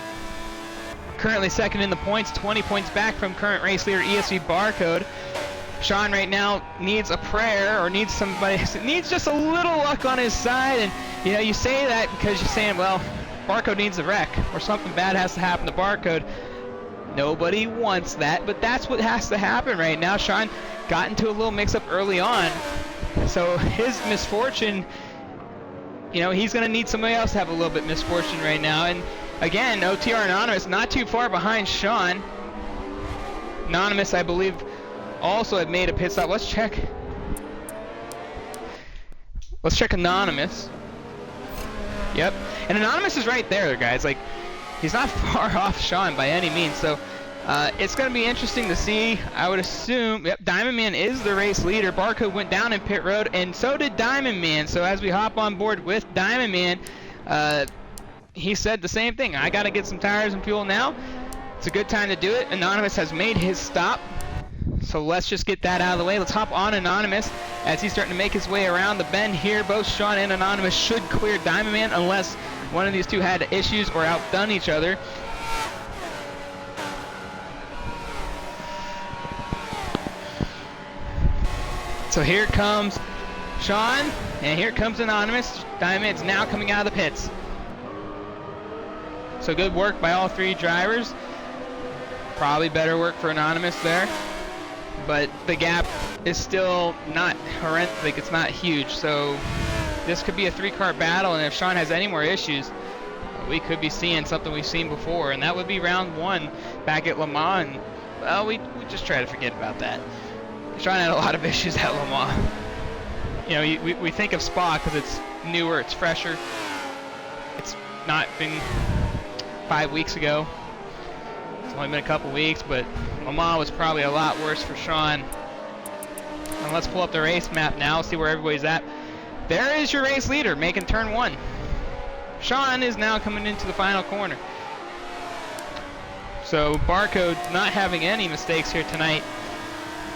Currently second in the points, 20 points back from current race leader ESV Barcode. Sean right now needs a prayer, or needs somebody, needs just a little luck on his side. And you know, you say that because you're saying, well, Barcode needs a wreck, or something bad has to happen to Barcode. Nobody wants that, but that's what has to happen right now. Sean got into a little mix-up early on, so his misfortune, you know, he's going to need somebody else to have a little bit misfortune right now. And again, OTR Anonymous not too far behind Sean. Anonymous, I believe, also had made a pit stop. Let's check. Let's check Anonymous. Yep, and Anonymous is right there, guys. Like, he's not far off Sean by any means. So it's going to be interesting to see. I would assume, yep, Diamond Man is the race leader. Barcode went down in pit road, and so did Diamond Man. So as we hop on board with Diamond Man, he said the same thing. I got to get some tires and fuel now. It's a good time to do it. Anonymous has made his stop. So let's just get that out of the way. Let's hop on Anonymous as he's starting to make his way around the bend here. Both Sean and Anonymous should clear Diamond Man unless one of these two had issues or outdone each other. So here comes Sean, and here comes Anonymous. Diamond Man's now coming out of the pits. So good work by all three drivers. Probably better work for Anonymous there. But the gap is still not horrendous, like it's not huge. So this could be a three-car battle, and if Sean has any more issues, we could be seeing something we've seen before, and that would be round one back at Le Mans. And, well, we just try to forget about that. Sean had a lot of issues at Le Mans. You know, we think of Spa because it's newer, it's fresher. It's not been 5 weeks ago. It's only been a couple weeks, but Le Mans was probably a lot worse for Sean. And let's pull up the race map now, see where everybody's at. There is your race leader making turn one. Sean is now coming into the final corner. So Barcode not having any mistakes here tonight.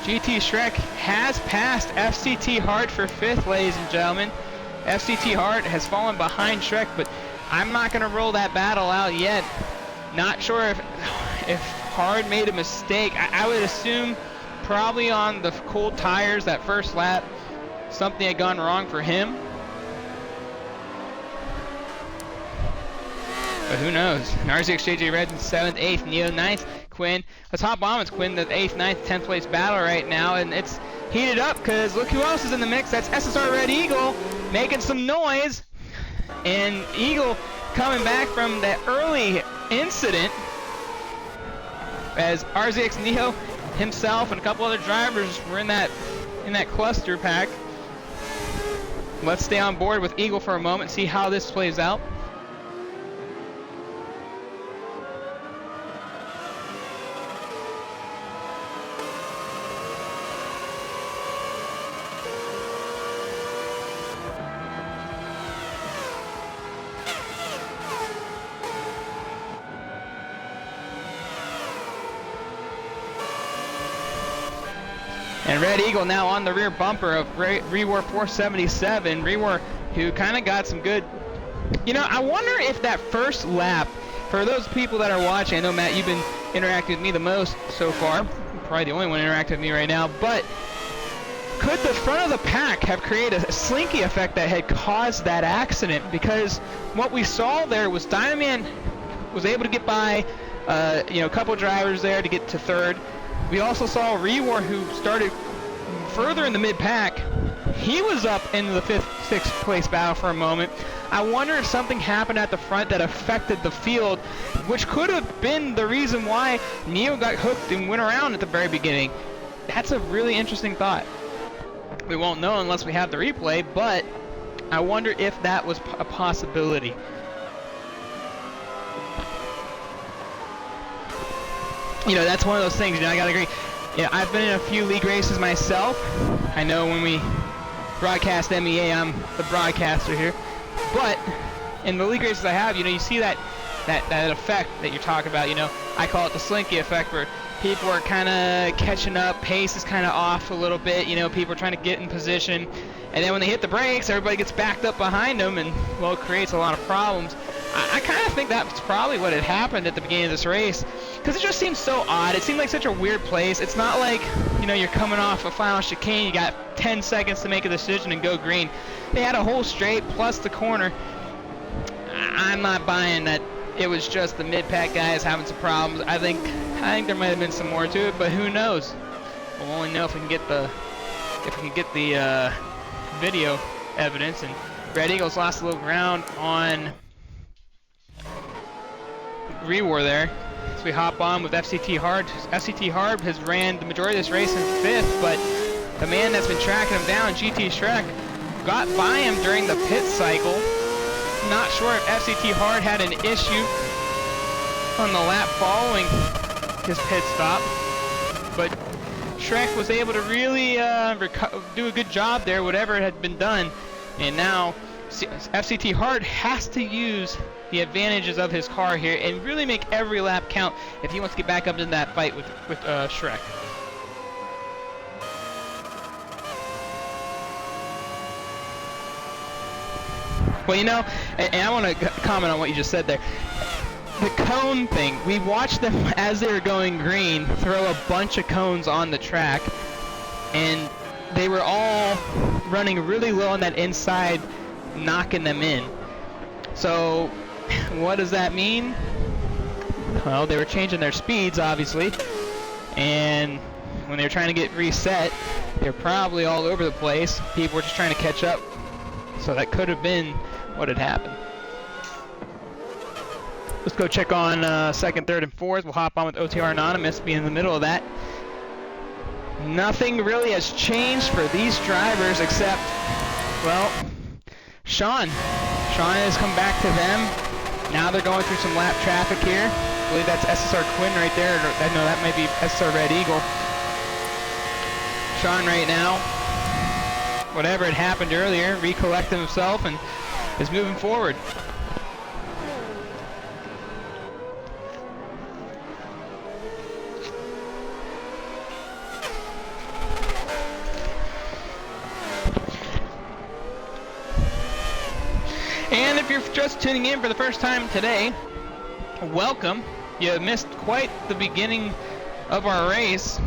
GT Shrek has passed FCT Hard for 5th, ladies and gentlemen. FCT Hard has fallen behind Shrek, but I'm not going to roll that battle out yet. Not sure if Hard made a mistake. I would assume probably on the cold tires that first lap, something had gone wrong for him. But who knows? RZXJJ Reds in 7th, 8th, Neo 9th, Quinn. Let's hop on with Quinn, the 8th, 9th, 10th place battle right now. And it's heated up because look who else is in the mix. That's SSR Red Eagle making some noise. And Eagle coming back from that early incident as RZX Neo himself and a couple other drivers were in that cluster pack. Let's stay on board with Eagle for a moment, see how this plays out. And Red Eagle now on the rear bumper of Rewar 477. Rewar, who kind of got some good... You know, I wonder if that first lap, for those people that are watching, I know, Matt, you've been interacting with me the most so far. You're probably the only one interacting with me right now. But could the front of the pack have created a slinky effect that had caused that accident? Because what we saw there was Dynaman was able to get by, a couple drivers there to get to third. We also saw Rewar, who started further in the mid-pack. He was up into the 5th, 6th place battle for a moment. I wonder if something happened at the front that affected the field, which could have been the reason why Neo got hooked and went around at the very beginning. That's a really interesting thought. We won't know unless we have the replay, but I wonder if that was a possibility. That's one of those things, I gotta agree. I've been in a few league races myself. I know when we broadcast MEA, I'm the broadcaster here. But in the league races I have, you see that effect that you're talking about. I call it the slinky effect, where people are kind of catching up, pace is kind of off a little bit. People are trying to get in position, and then when they hit the brakes, everybody gets backed up behind them, and it creates a lot of problems. I kind of think that's probably what had happened at the beginning of this race, because it just seems so odd. It seemed like such a weird place. It's not like, you're coming off a final chicane, you got 10 seconds to make a decision and go green. They had a whole straight plus the corner. I'm not buying that it was just the mid-pack guys having some problems. I think there might have been some more to it, but who knows? We'll only know if we can get the video evidence. And Red Eagles lost a little ground on Rewar there. So we hop on with FCT Hard. FCT Hard has ran the majority of this race in 5th, but the man that's been tracking him down, GT Shrek, got by him during the pit cycle. Not sure if FCT Hard had an issue on the lap following his pit stop, but Shrek was able to really do a good job there, whatever had been done. And now FCT Hard has to use the advantages of his car here and really make every lap count if he wants to get back up in that fight with Shrek. Well, and I want to comment on what you just said there. The cone thing, we watched them as they were going green throw a bunch of cones on the track, and they were all running really low on that inside, knocking them in. So what does that mean? Well, they were changing their speeds, obviously, and when they were trying to get reset, they were probably all over the place. People were just trying to catch up, so that could have been what had happened. Let's go check on 2nd, 3rd, and 4th. We'll hop on with OTR Anonymous, being in the middle of that. Nothing really has changed for these drivers except, well, Sean. Sean has come back to them. Now they're going through some lap traffic here. I believe that's SSR Quinn right there. No, that might be SSR Red Eagle. Sean right now, whatever had happened earlier, recollected himself and is moving forward. And if you're just tuning in for the first time today, welcome. You missed quite the beginning of our race.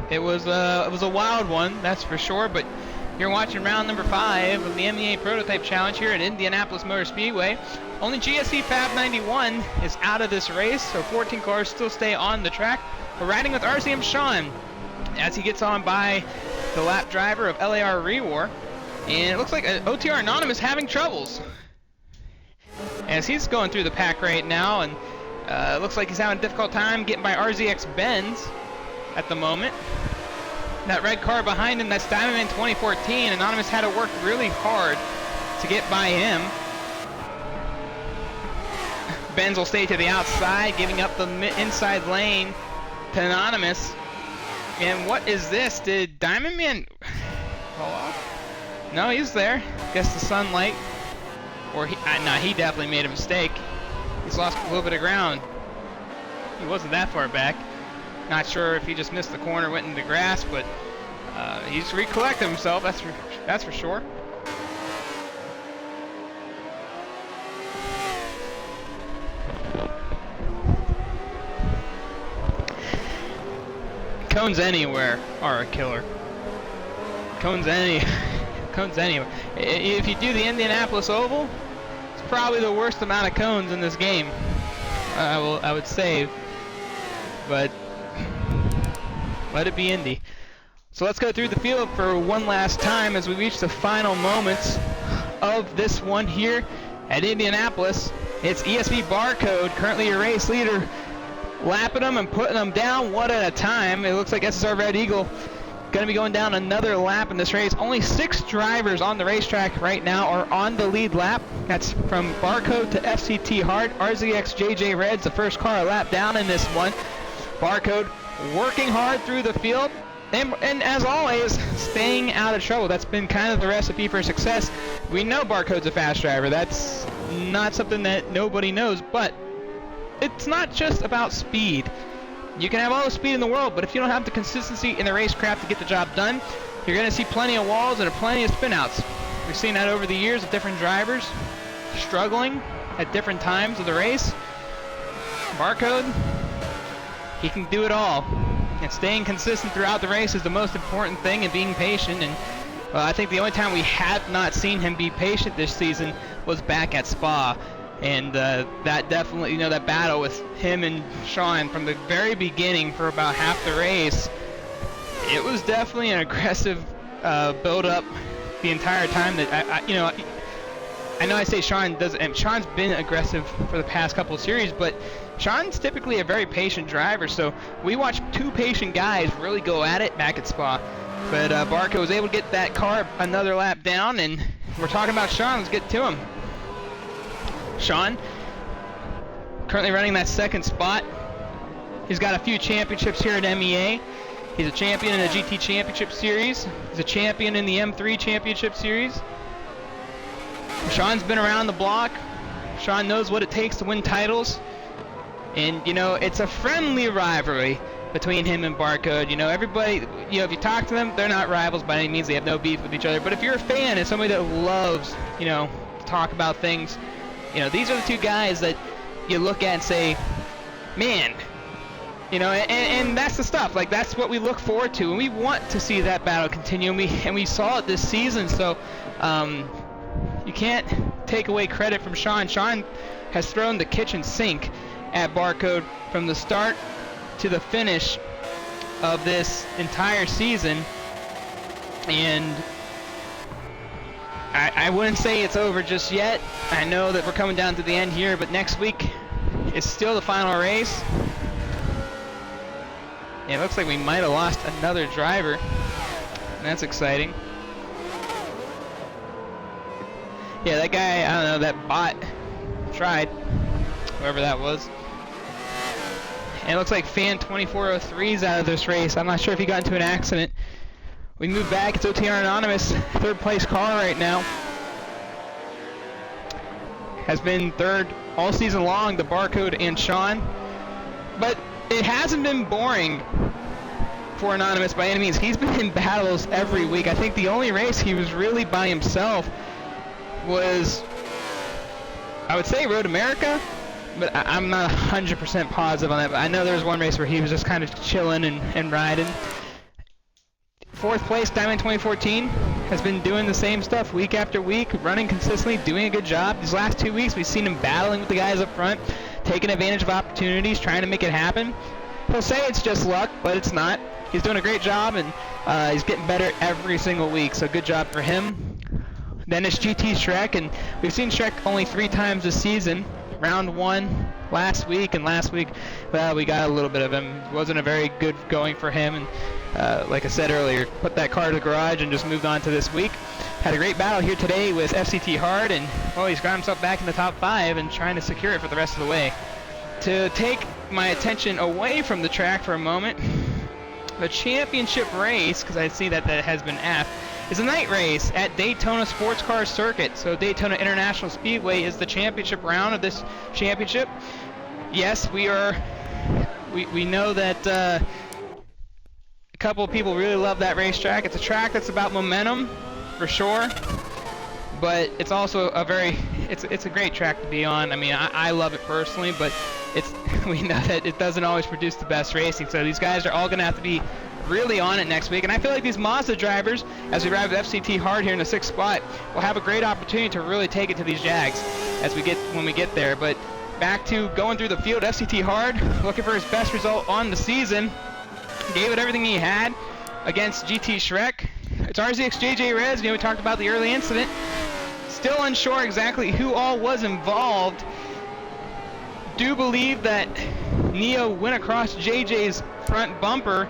It was a wild one, that's for sure, but you're watching round number 5 of the MEA Prototype Challenge here at Indianapolis Motor Speedway. Only GSC Fab 91 is out of this race, so 14 cars still stay on the track. We're riding with RCM Sean as he gets on by the lap driver of LAR Rewar. And it looks like OTR Anonymous having troubles, as he's going through the pack right now, and it looks like he's having a difficult time getting by RZX Benz at the moment. That red car behind him, that's Diamond 2014. Anonymous had to work really hard to get by him. Benz will stay to the outside, giving up the inside lane to Anonymous. And what is this? Did Diamond Man fall off? No, he's there. Guess the sunlight. Or he definitely made a mistake. He's lost a little bit of ground. He wasn't that far back. Not sure if he just missed the corner, went into the grass, but he's recollected himself. That's for sure. Cones anywhere are a killer. Cones anyway. If you do the Indianapolis Oval, it's probably the worst amount of cones in this game. I would say, but let it be Indy. So let's go through the field for one last time as we reach the final moments of this one here at Indianapolis. It's ESP Barcode, currently your race leader, lapping them and putting them down one at a time. It looks like SSR Red Eagle going to be going down another lap in this race. Only 6 drivers on the racetrack right now are on the lead lap. That's from Barcode to FCT Hard. RZX JJ Red's the first car a lap down in this one. Barcode working hard through the field. And as always, staying out of trouble. That's been kind of the recipe for success. We know Barcode's a fast driver. That's not something that nobody knows, but it's not just about speed. You can have all the speed in the world, but if you don't have the consistency in the racecraft to get the job done, you're going to see plenty of walls and plenty of spinouts. We've seen that over the years of different drivers struggling at different times of the race. Barcode, he can do it all. And staying consistent throughout the race is the most important thing, and being patient. And I think the only time we have not seen him be patient this season was back at Spa. And that definitely, that battle with him and Sean from the very beginning for about half the race, it was definitely an aggressive build-up the entire time. That I know I say Sean does, and Sean's been aggressive for the past couple of series, but Sean's typically a very patient driver, so we watched 2 patient guys really go at it back at Spa. But Barco was able to get that car another lap down, and we're talking about Sean. Let's get to him. Sean, currently running that second spot. He's got a few championships here at MEA. He's a champion in the GT Championship Series. He's a champion in the M3 Championship Series. Sean's been around the block. Sean knows what it takes to win titles. And, it's a friendly rivalry between him and Barcode. Everybody, if you talk to them, they're not rivals by any means. They have no beef with each other. But if you're a fan and somebody that loves, to talk about things, these are the 2 guys that you look at and say, man, and that's the stuff. Like, that's what we look forward to, and we want to see that battle continue, and we saw it this season. So you can't take away credit from Sean. Sean has thrown the kitchen sink at Barcode from the start to the finish of this entire season, and I wouldn't say it's over just yet. I know that we're coming down to the end here, but next week is still the final race. It looks like we might have lost another driver. That's exciting. Yeah, that guy, I don't know, that bot tried, whoever that was. And it looks like Fan 2403's out of this race. I'm not sure if he got into an accident. We move back. It's OTR Anonymous, 3rd place car right now. Has been 3rd all season long, the Barcode and Sean. But it hasn't been boring for Anonymous by any means. He's been in battles every week. I think the only race he was really by himself was, I would say, Road America. But I'm not 100% positive on that. But I know there was one race where he was just kind of chilling and riding. 4th place, Diamond 2014, has been doing the same stuff week after week, running consistently, doing a good job. These last 2 weeks, we've seen him battling with the guys up front, taking advantage of opportunities, trying to make it happen. He'll say it's just luck, but it's not. He's doing a great job, and he's getting better every single week, so good job for him. Then it's GT Shrek, and we've seen Shrek only 3 times this season. Round 1 last week, and last week, well, we got a little bit of him. It wasn't a very good going for him, and like I said earlier, put that car to the garage and just moved on to this week. Had a great battle here today with FCT Hard, and he's got himself back in the top 5 and trying to secure it for the rest of the way. To take my attention away from the track for a moment, the championship race, because I see that has been asked, is a night race at Daytona Sports Car Circuit. So Daytona International Speedway is the championship round of this championship. Yes, we know that a couple of people really love that racetrack. It's a track that's about momentum, for sure, but it's also it's a great track to be on. I mean, I love it personally, but we know that it doesn't always produce the best racing. So these guys are all going to have to be really on it next week. And I feel like these Mazda drivers, as we ride with FCT Hard here in the 6th spot, will have a great opportunity to really take it to these Jags when we get there. But back to going through the field, FCT Hard looking for his best result on the season. Gave it everything he had against GT Shrek. It's RZX JJ Rez. We talked about the early incident. Still unsure exactly who all was involved. Do believe that Neo went across JJ's front bumper,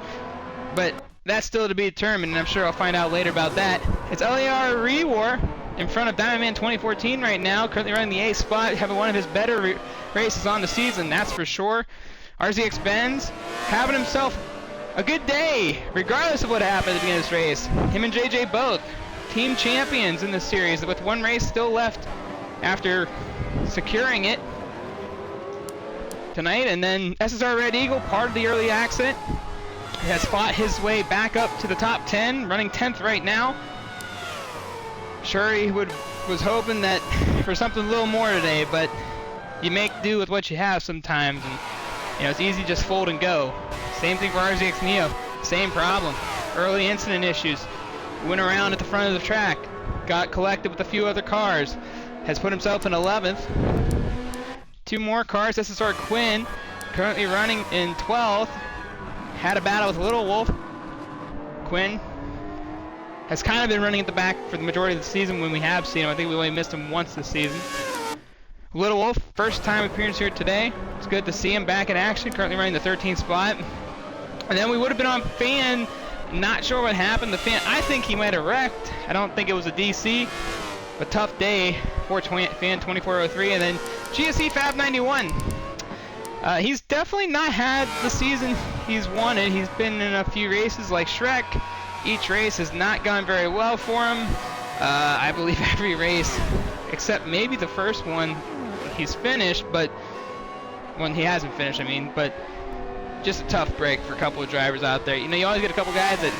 but that's still to be determined, and I'm sure I'll find out later about that. It's LAR Rewar in front of Diamond Man 2014 right now, currently running the A spot, having one of his better races on the season, that's for sure. RZX Benz having himself a good day, regardless of what happened at the beginning of this race. Him and JJ both team champions in this series, with one race still left after securing it tonight. And then SSR Red Eagle, part of the early accident, has fought his way back up to the top 10, running 10th right now. Sure, he was hoping that for something a little more today, but you make do with what you have sometimes, and it's easy to just fold and go. Same thing for RZX Neo, same problem. Early incident issues. Went around at the front of the track, got collected with a few other cars, has put himself in 11th. Two more cars, SSR Quinn, currently running in 12th. Had a battle with Little Wolf. Quinn has kind of been running at the back for the majority of the season when we have seen him. I think we only missed him once this season. Little Wolf, first time appearance here today. It's good to see him back in action, currently running the 13th spot. And then we would have been on Fan, not sure what happened. The Fan, I think he might have wrecked. I don't think it was a DC. A tough day for Fan 2403, and then GSE Fab 91. He's definitely not had the season he's wanted. He's been in a few races like Shrek. Each race has not gone very well for him. I believe every race, except maybe the first one, he's finished, but when he hasn't finished, I mean, but just a tough break for a couple of drivers out there. You always get a couple guys that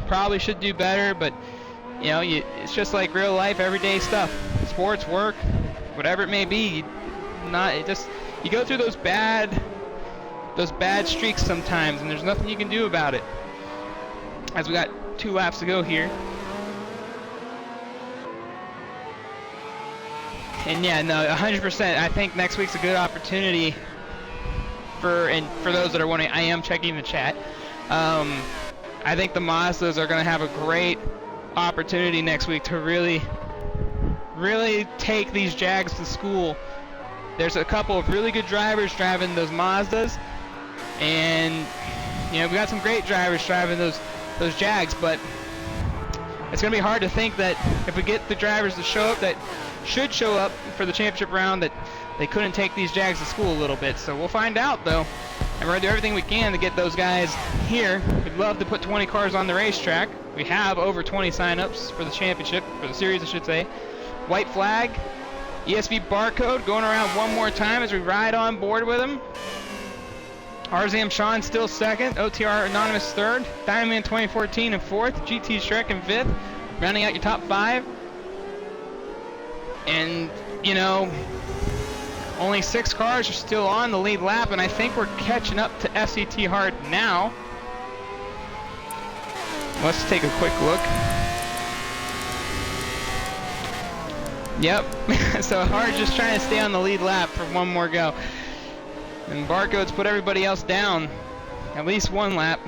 probably should do better, but it's just like real life, everyday stuff. Sports, work, whatever it may be. You go through those bad streaks sometimes, and there's nothing you can do about it. As we got 2 laps to go here. And yeah, no, 100%. I think next week's a good opportunity for those that are wondering, I am checking the chat. I think the Mazdas are going to have a great opportunity next week to really take these Jags to school. There's a couple of really good drivers driving those Mazdas, and we got some great drivers driving those Jags, but it's going to be hard to think that if we get the drivers to show up that should show up for the championship round, that they couldn't take these Jags to school a little bit. So we'll find out, though, and we're going to do everything we can to get those guys here. We'd love to put 20 cars on the racetrack. We have over 20 signups for the championship, for the series I should say. White flag, ESV barcode going around one more time as we ride on board with him. RZM Sean still second, OTR Anonymous third, Diamond Man 2014 in fourth, GT Shrek in fifth, rounding out your top 5. And, only 6 cars are still on the lead lap, and I think we're catching up to FCT Hard now. Let's take a quick look. Yep, so Hard just trying to stay on the lead lap for one more go. And Barcode's put everybody else down at least one lap.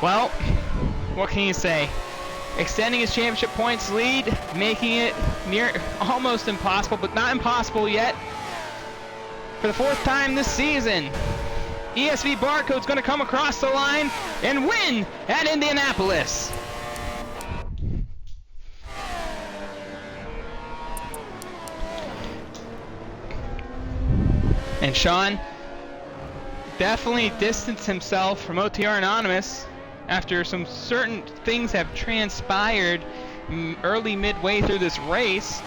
Well, what can you say? Extending his championship points lead, making it near almost impossible, but not impossible yet. For the 4th time this season, ESV Barcode's going to come across the line and win at Indianapolis. And Sean definitely distanced himself from OTR Anonymous after some certain things have transpired early midway through this race.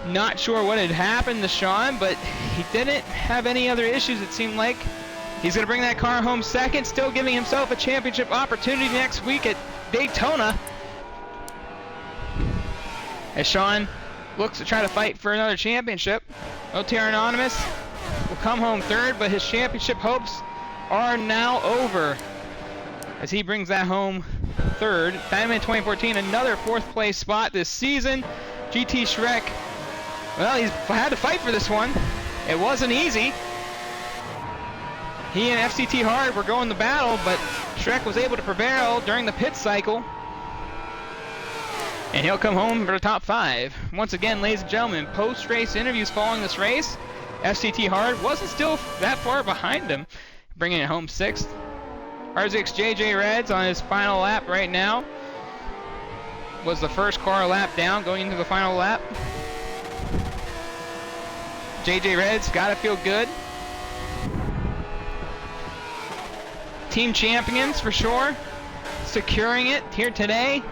Not sure what had happened to Sean, but he didn't have any other issues, it seemed like. He's going to bring that car home second, still giving himself a championship opportunity next week at Daytona. As Sean looks to try to fight for another championship. OTR Anonymous will come home third, but his championship hopes are now over as he brings that home third. Diamond 2014, another fourth place spot this season. GT Shrek, well, he's had to fight for this one. It wasn't easy. He and FCT Hard were going to battle, but Shrek was able to prevail during the pit cycle. And he'll come home for the top 5. Once again, ladies and gentlemen, post-race interviews following this race. FCT Hard wasn't still that far behind him, bringing it home 6th. RZX JJ Reds on his final lap right now. Was the first car lap down going into the final lap. JJ Reds gotta feel good. Team champions for sure. Securing it here today.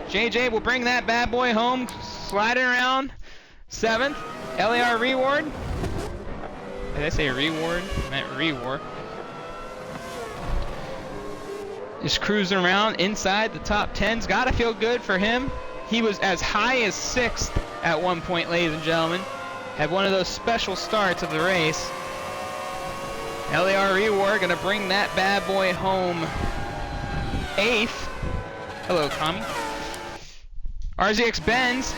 JJ will bring that bad boy home, sliding around 7th. LAR Reward. Did I say reward? I meant reward. Just cruising around inside the top 10's. Gotta feel good for him. He was as high as 6th at one point, ladies and gentlemen. Had one of those special starts of the race. LAR Reward gonna bring that bad boy home 8th. Hello, Tommy. RZX Benz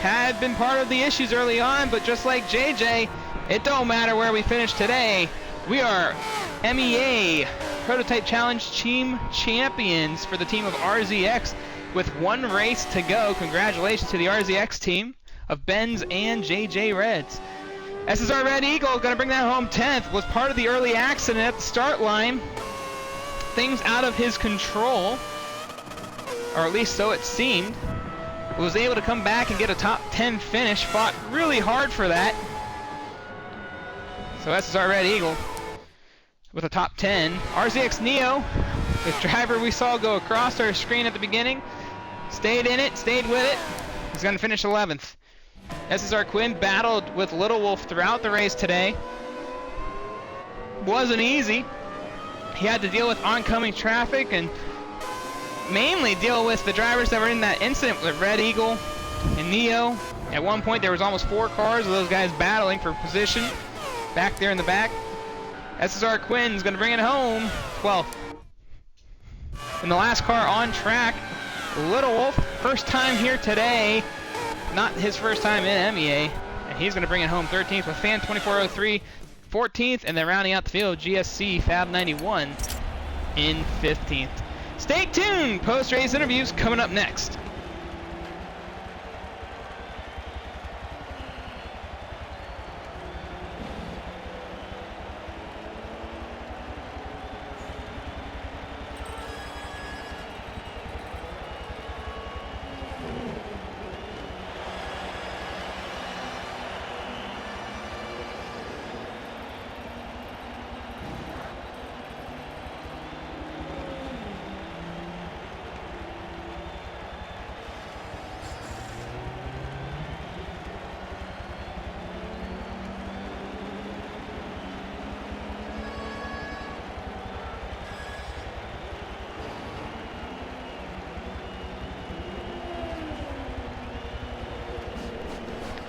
had been part of the issues early on, but just like JJ, it don't matter where we finish today. We are MEA Prototype Challenge Team Champions for the team of RZX with one race to go. Congratulations to the RZX team of Benz and JJ Reds. SSR Red Eagle gonna bring that home 10th. Was part of the early accident at the start line. Things out of his control, or at least so it seemed. Was able to come back and get a top 10 finish. Fought really hard for that. So SSR Red Eagle with a top 10. RZX Neo, the driver we saw go across our screen at the beginning, stayed in it, stayed with it. He's going to finish 11th. SSR Quinn battled with Little Wolf throughout the race today. Wasn't easy. He had to deal with oncoming traffic and mainly deal with the drivers that were in that incident with Red Eagle and Neo. At one point there was almost 4 cars of those guys battling for position back there in the back. SSR Quinn's going to bring it home 12th. And the last car on track, Little Wolf, first time here today. Not his first time in MEA. And he's going to bring it home 13th with Fan 2403 14th. And then rounding out the field, GSC Fab 91 in 15th. Stay tuned! Post-race interviews coming up next.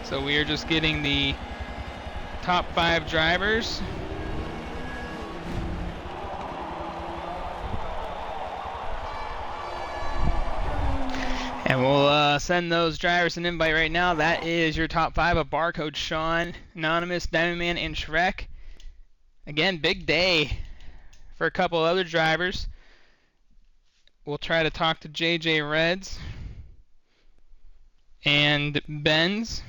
So we are just getting the top 5 drivers. And we'll send those drivers an invite right now. That is your top 5 of Barcode Sean, Anonymous, Diamond Man, and Shrek. Again, big day for a couple other drivers. We'll try to talk to JJ Reds and Benz.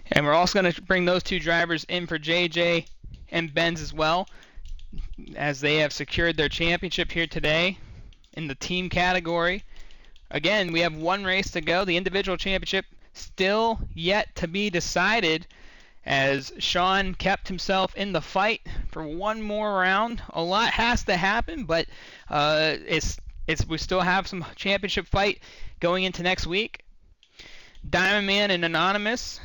And we're also going to bring those 2 drivers in for JJ and Benz as well, as they have secured their championship here today in the team category. Again, we have one race to go. The individual championship still yet to be decided, as Sean kept himself in the fight for one more round. A lot has to happen, but we still have some championship fight going into next week. Diamond Man and Anonymous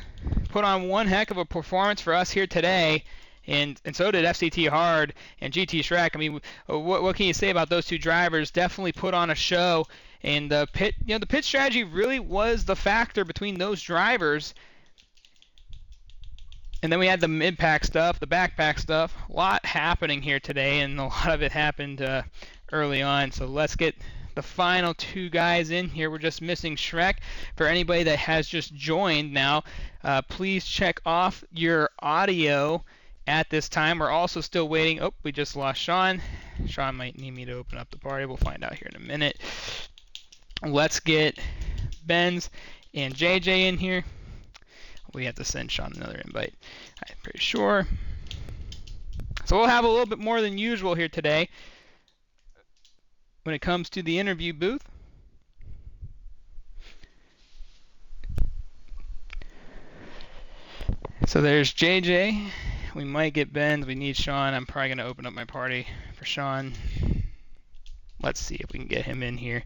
put on one heck of a performance for us here today, and so did FCT Hard and GT Shrek. I mean, what can you say about those two drivers? Definitely put on a show, and the pit strategy really was the factor between those drivers. And then we had the mid-pack stuff, the backpack stuff. A lot happening here today, and a lot of it happened early on. So let's get the final two guys in here. We're just missing Shrek. For anybody that has just joined now, please check off your audio at this time. We're also still waiting. Oh, we just lost Sean. Sean might need me to open up the party. We'll find out here in a minute. Let's get Benz and JJ in here. We have to send Sean another invite, I'm pretty sure. So we'll have a little bit more than usual here today when it comes to the interview booth. So there's JJ. We might get Benz. We need Sean. I'm probably going to open up my party for Sean. Let's see if we can get him in here.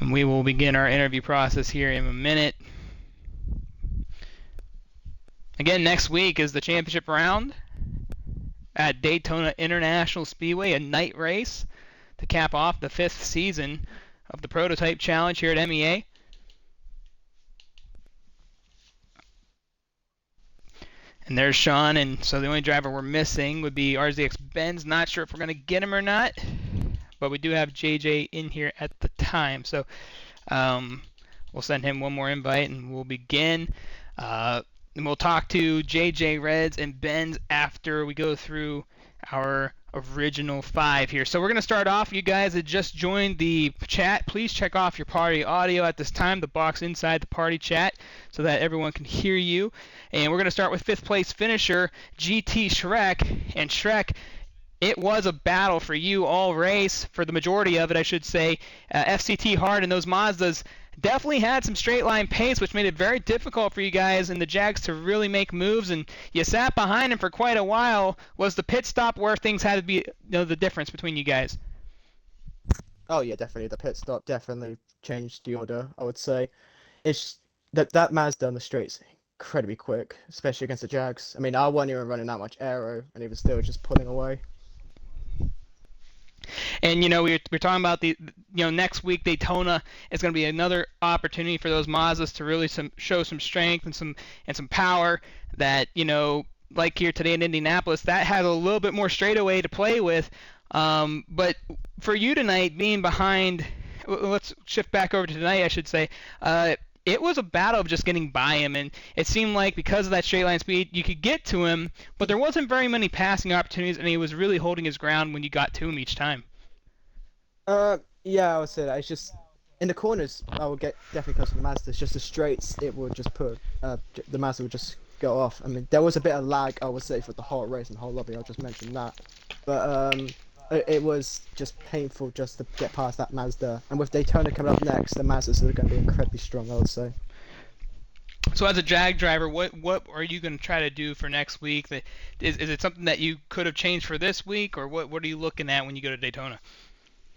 And we will begin our interview process here in a minute. Again, next week is the championship round at Daytona International Speedway, a night race to cap off the 5th season of the Prototype Challenge here at MEA. And there's Sean, and so the only driver we're missing would be RZX Benz. Not sure if we're going to get him or not, but we do have JJ in here at the time. So we'll send him one more invite, and we'll begin. And we'll talk to JJ Reds and Benz after we go through our original 5 here. So we're going to start off. You guys that just joined the chat, please check off your party audio at this time, the box inside the party chat, so that everyone can hear you. And we're going to start with 5th place finisher, GT Shrek. And Shrek, it was a battle for you all race, for the majority of it, I should say. FCT Hard and those Mazdas definitely had some straight line pace, which made it very difficult for you guys and the Jags to really make moves, and you sat behind him for quite a while. Was the pit stop where things had to be, the difference between you guys? Oh yeah, definitely. The pit stop definitely changed the order, I would say. It's that Mazda on the straight's incredibly quick, especially against the Jags. I mean, I wasn't even running that much aero, and he was still just pulling away. And we're talking about the next week Daytona is going to be another opportunity for those Mazdas to really show some strength and some power that like here today in Indianapolis, that had a little bit more straightaway to play with. But for you tonight, being behind, let's shift back over to tonight, I should say. It was a battle of just getting by him, and it seemed like because of that straight line speed, you could get to him, but there wasn't very many passing opportunities, and he was really holding his ground when you got to him each time. Yeah, I would say that. It's just in the corners, I would get definitely close to the Mazda. It's just the straights, it would just put the Mazda would just go off. I mean, there was a bit of lag, I would say, for the whole race and the whole lobby. I'll just mention that, but it was just painful just to get past that Mazda. And with Daytona coming up next, the Mazdas are going to be incredibly strong, I would say. So as a Jag driver, what are you going to try to do for next week? Is it something that you could have changed for this week, or what are you looking at when you go to Daytona?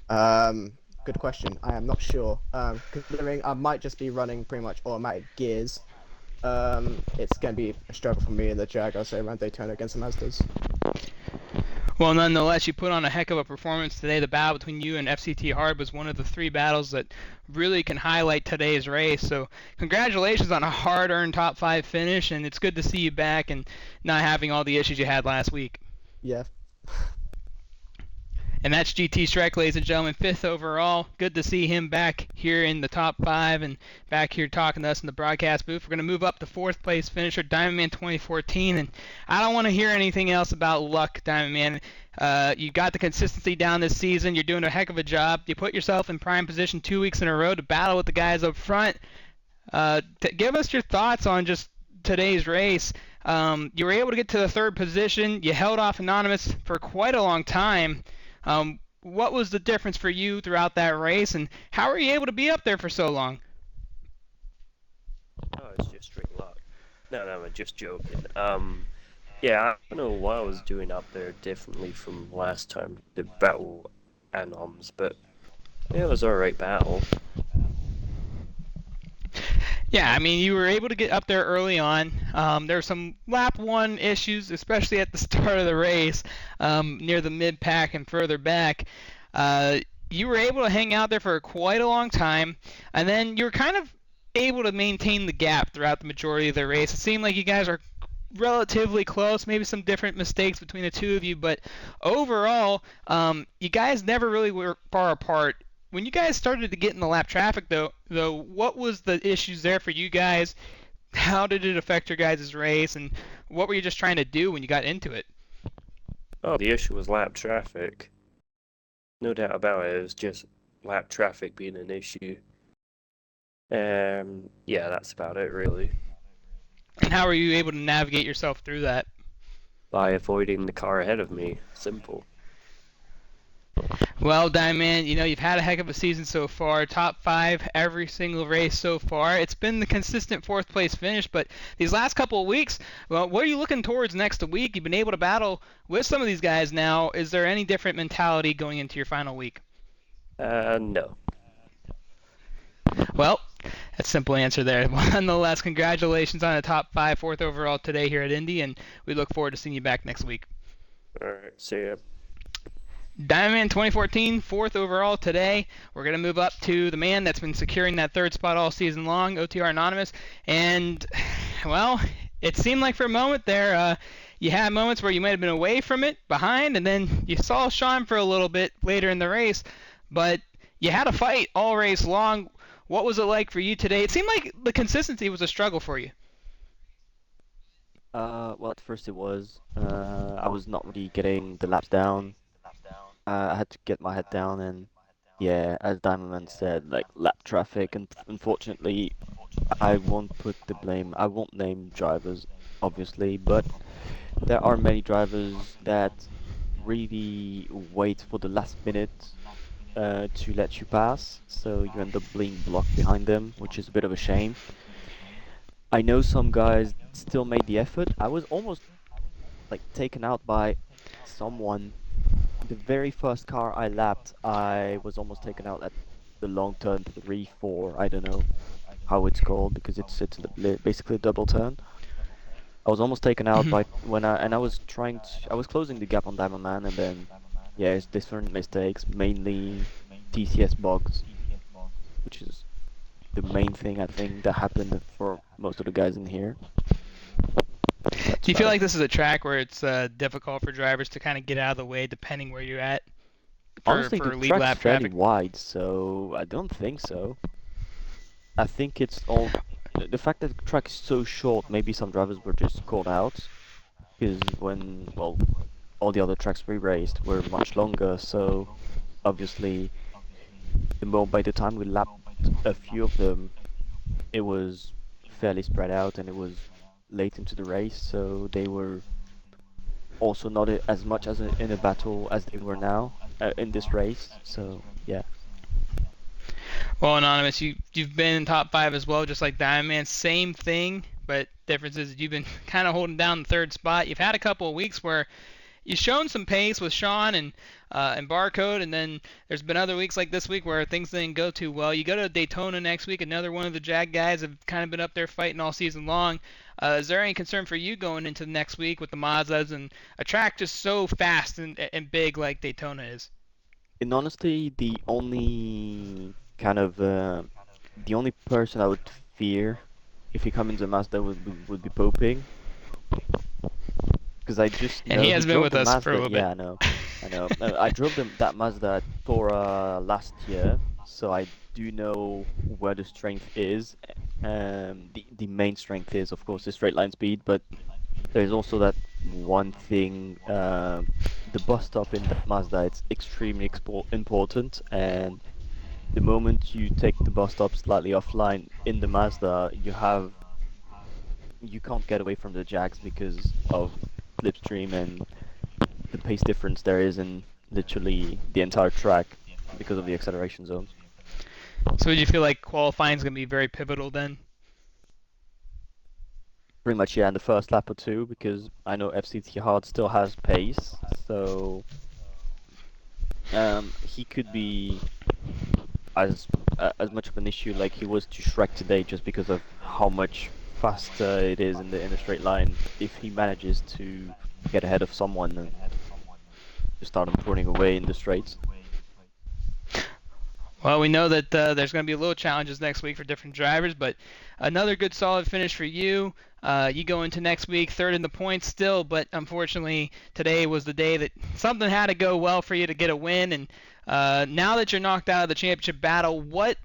Good question. I am not sure. Considering I might just be running pretty much automatic gears, it's going to be a struggle for me in the Jag, I'll say, around Daytona against the Mazdas. Well, nonetheless, you put on a heck of a performance today. The battle between you and FCT Hard was one of the 3 battles that really can highlight today's race. So congratulations on a hard-earned top 5 finish, and it's good to see you back and not having all the issues you had last week. Yeah. And that's GT Shrek, ladies and gentlemen, 5th overall. Good to see him back here in the top 5 and back here talking to us in the broadcast booth. We're going to move up to 4th place finisher, Diamond Man 2014. And I don't want to hear anything else about luck, Diamond Man. You got the consistency down this season. You're doing a heck of a job. You put yourself in prime position 2 weeks in a row to battle with the guys up front. Give us your thoughts on just today's race. You were able to get to the 3rd position. You held off Anonymous for quite a long time. What was the difference for you throughout that race, and how were you able to be up there for so long? Oh, it's just straight luck. No, I'm just joking. Yeah, I don't know what I was doing up there differently from last time, the battle Anoms, but yeah, it was alright battle. Yeah, I mean, you were able to get up there early on. There were some lap one issues, especially at the start of the race, near the mid pack and further back. Uh, you were able to hang out there for quite a long time, and then you were kind of able to maintain the gap throughout the majority of the race. It seemed like you guys are relatively close, maybe some different mistakes between the two of you, but overall, you guys never really were far apart. When you guys started to get in the lap traffic, though, what was the issues there for you guys? How did it affect your guys' race, and what were you just trying to do when you got into it? Oh, the issue was lap traffic. No doubt about it. It was just lap traffic being an issue. Yeah, that's about it, really. And how were you able to navigate yourself through that? By avoiding the car ahead of me. Simple. Well, Diamond, you've had a heck of a season so far. Top five every single race so far. It's been the consistent fourth place finish, but these last couple of weeks, well, what are you looking towards next week? You've been able to battle with some of these guys now. Is there any different mentality going into your final week? No. Well, that's a simple answer there. Nonetheless, congratulations on the top five, fourth overall today here at Indy, and we look forward to seeing you back next week. Alright, see ya. Diamond 2014, fourth overall today. We're going to move up to the man that's been securing that third spot all season long, OTR Anonymous. And, well, it seemed like for a moment there, you had moments where you might have been away from it, behind, and then you saw Sean for a little bit later in the race. But you had a fight all race long. What was it like for you today? It seemed like the consistency was a struggle for you. Well, at first it was. I was not really getting the laps down. I had to get my head down, and yeah, as Diamond Man said, like lap traffic, and unfortunately, I won't put the blame. I won't name drivers, obviously, but there are many drivers that really wait for the last minute to let you pass, so you end up being blocked behind them, which is a bit of a shame. I know some guys still made the effort. I was almost like taken out by someone. The very first car I lapped, I was almost taken out at the long turn 3, 4. I don't know how it's called because it's basically a double turn. I was almost taken out by I was I was closing the gap on Diamond Man, and then yeah, it's different mistakes, mainly TCS bugs, which is the main thing I think that happened for most of the guys in here. Do you feel like this is a track where it's difficult for drivers to kind of get out of the way depending where you're at Honestly, for the lead track's lap fairly traffic? wide, so I don't think so. I think it's all the fact that the track is so short. Maybe some drivers were just caught out because well, all the other tracks we raced were much longer. So obviously, by the time we lapped a few of them, it was fairly spread out and it was late into the race. So they were also not as much as in a battle as they were now in this race. So yeah. Well, Anonymous, you've been in top five as well, just like Diamond Man. Same thing, but difference is you've been kind of holding down the third spot. You've had a couple of weeks where you've shown some pace with Sean and Barcode, and then there's been other weeks like this week where things didn't go too well. You go to Daytona next week. Another one of the Jag guys have kind of been up there fighting all season long. Is there any concern for you going into the next week with the Mazdas and a track just so fast and big like Daytona is? In honesty, the only person I would fear if he come into Mazda would be Poping, because I just And know he he has been drove with the us for a Mazda. little bit. Yeah, I know. I drove that Mazda at Tora last year, so I do know where the strength is. The main strength is, of course, the straight line speed, but there's also that one thing. The bus stop in that Mazda, it's extremely important, and the moment you take the bus stop slightly offline in the Mazda, you can't get away from the Jags because of slipstream and the pace difference there is in literally the entire track because of the acceleration zones. So do you feel like qualifying is going to be very pivotal then? Pretty much, yeah, in the first lap or two, because I know FCT Hard still has pace, so he could be. as much of an issue like he was to Shrek today, just because of how much faster it is in the straight line. If he manages to get ahead of someone and just start him pruning away in the straights. Well, we know that there's going to be little challenges next week for different drivers, but another good solid finish for you. You go into next week third in the points still, but unfortunately today was the day that something had to go well for you to get a win. And now that you're knocked out of the championship battle, what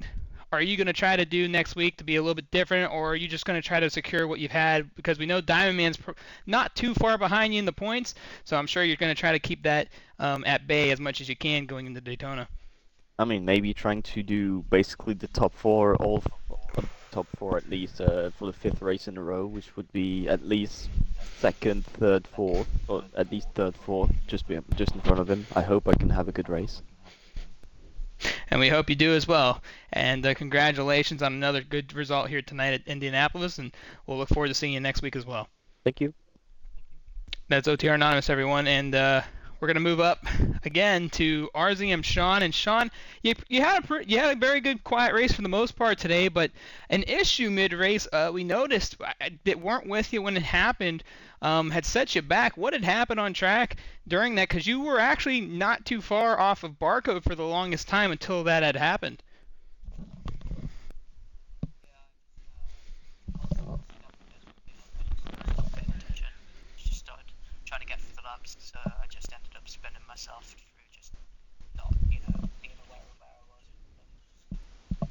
are you going to try to do next week to be a little bit different, or are you just going to try to secure what you've had? Because we know Diamond Man's not too far behind you in the points, so I'm sure you're going to try to keep that at bay as much as you can going into Daytona. I mean, maybe trying to do basically the top four, top four at least, for the fifth race in a row, which would be at least second, third, fourth, or at least third, fourth, just in front of him. I hope I can have a good race. And we hope you do as well. And congratulations on another good result here tonight at Indianapolis, and we'll look forward to seeing you next week as well. Thank you. That's OTR Anonymous, everyone, and we're going to move up again to RZM Sean. And Sean, you had a very good quiet race for the most part today, but an issue mid-race we noticed that weren't with you when it happened had set you back. What had happened on track during that? Because you were actually not too far off of Barcode for the longest time until that had happened. Just started trying to get through the laps, so I just ended up spinning myself through, just not, being aware of where I was.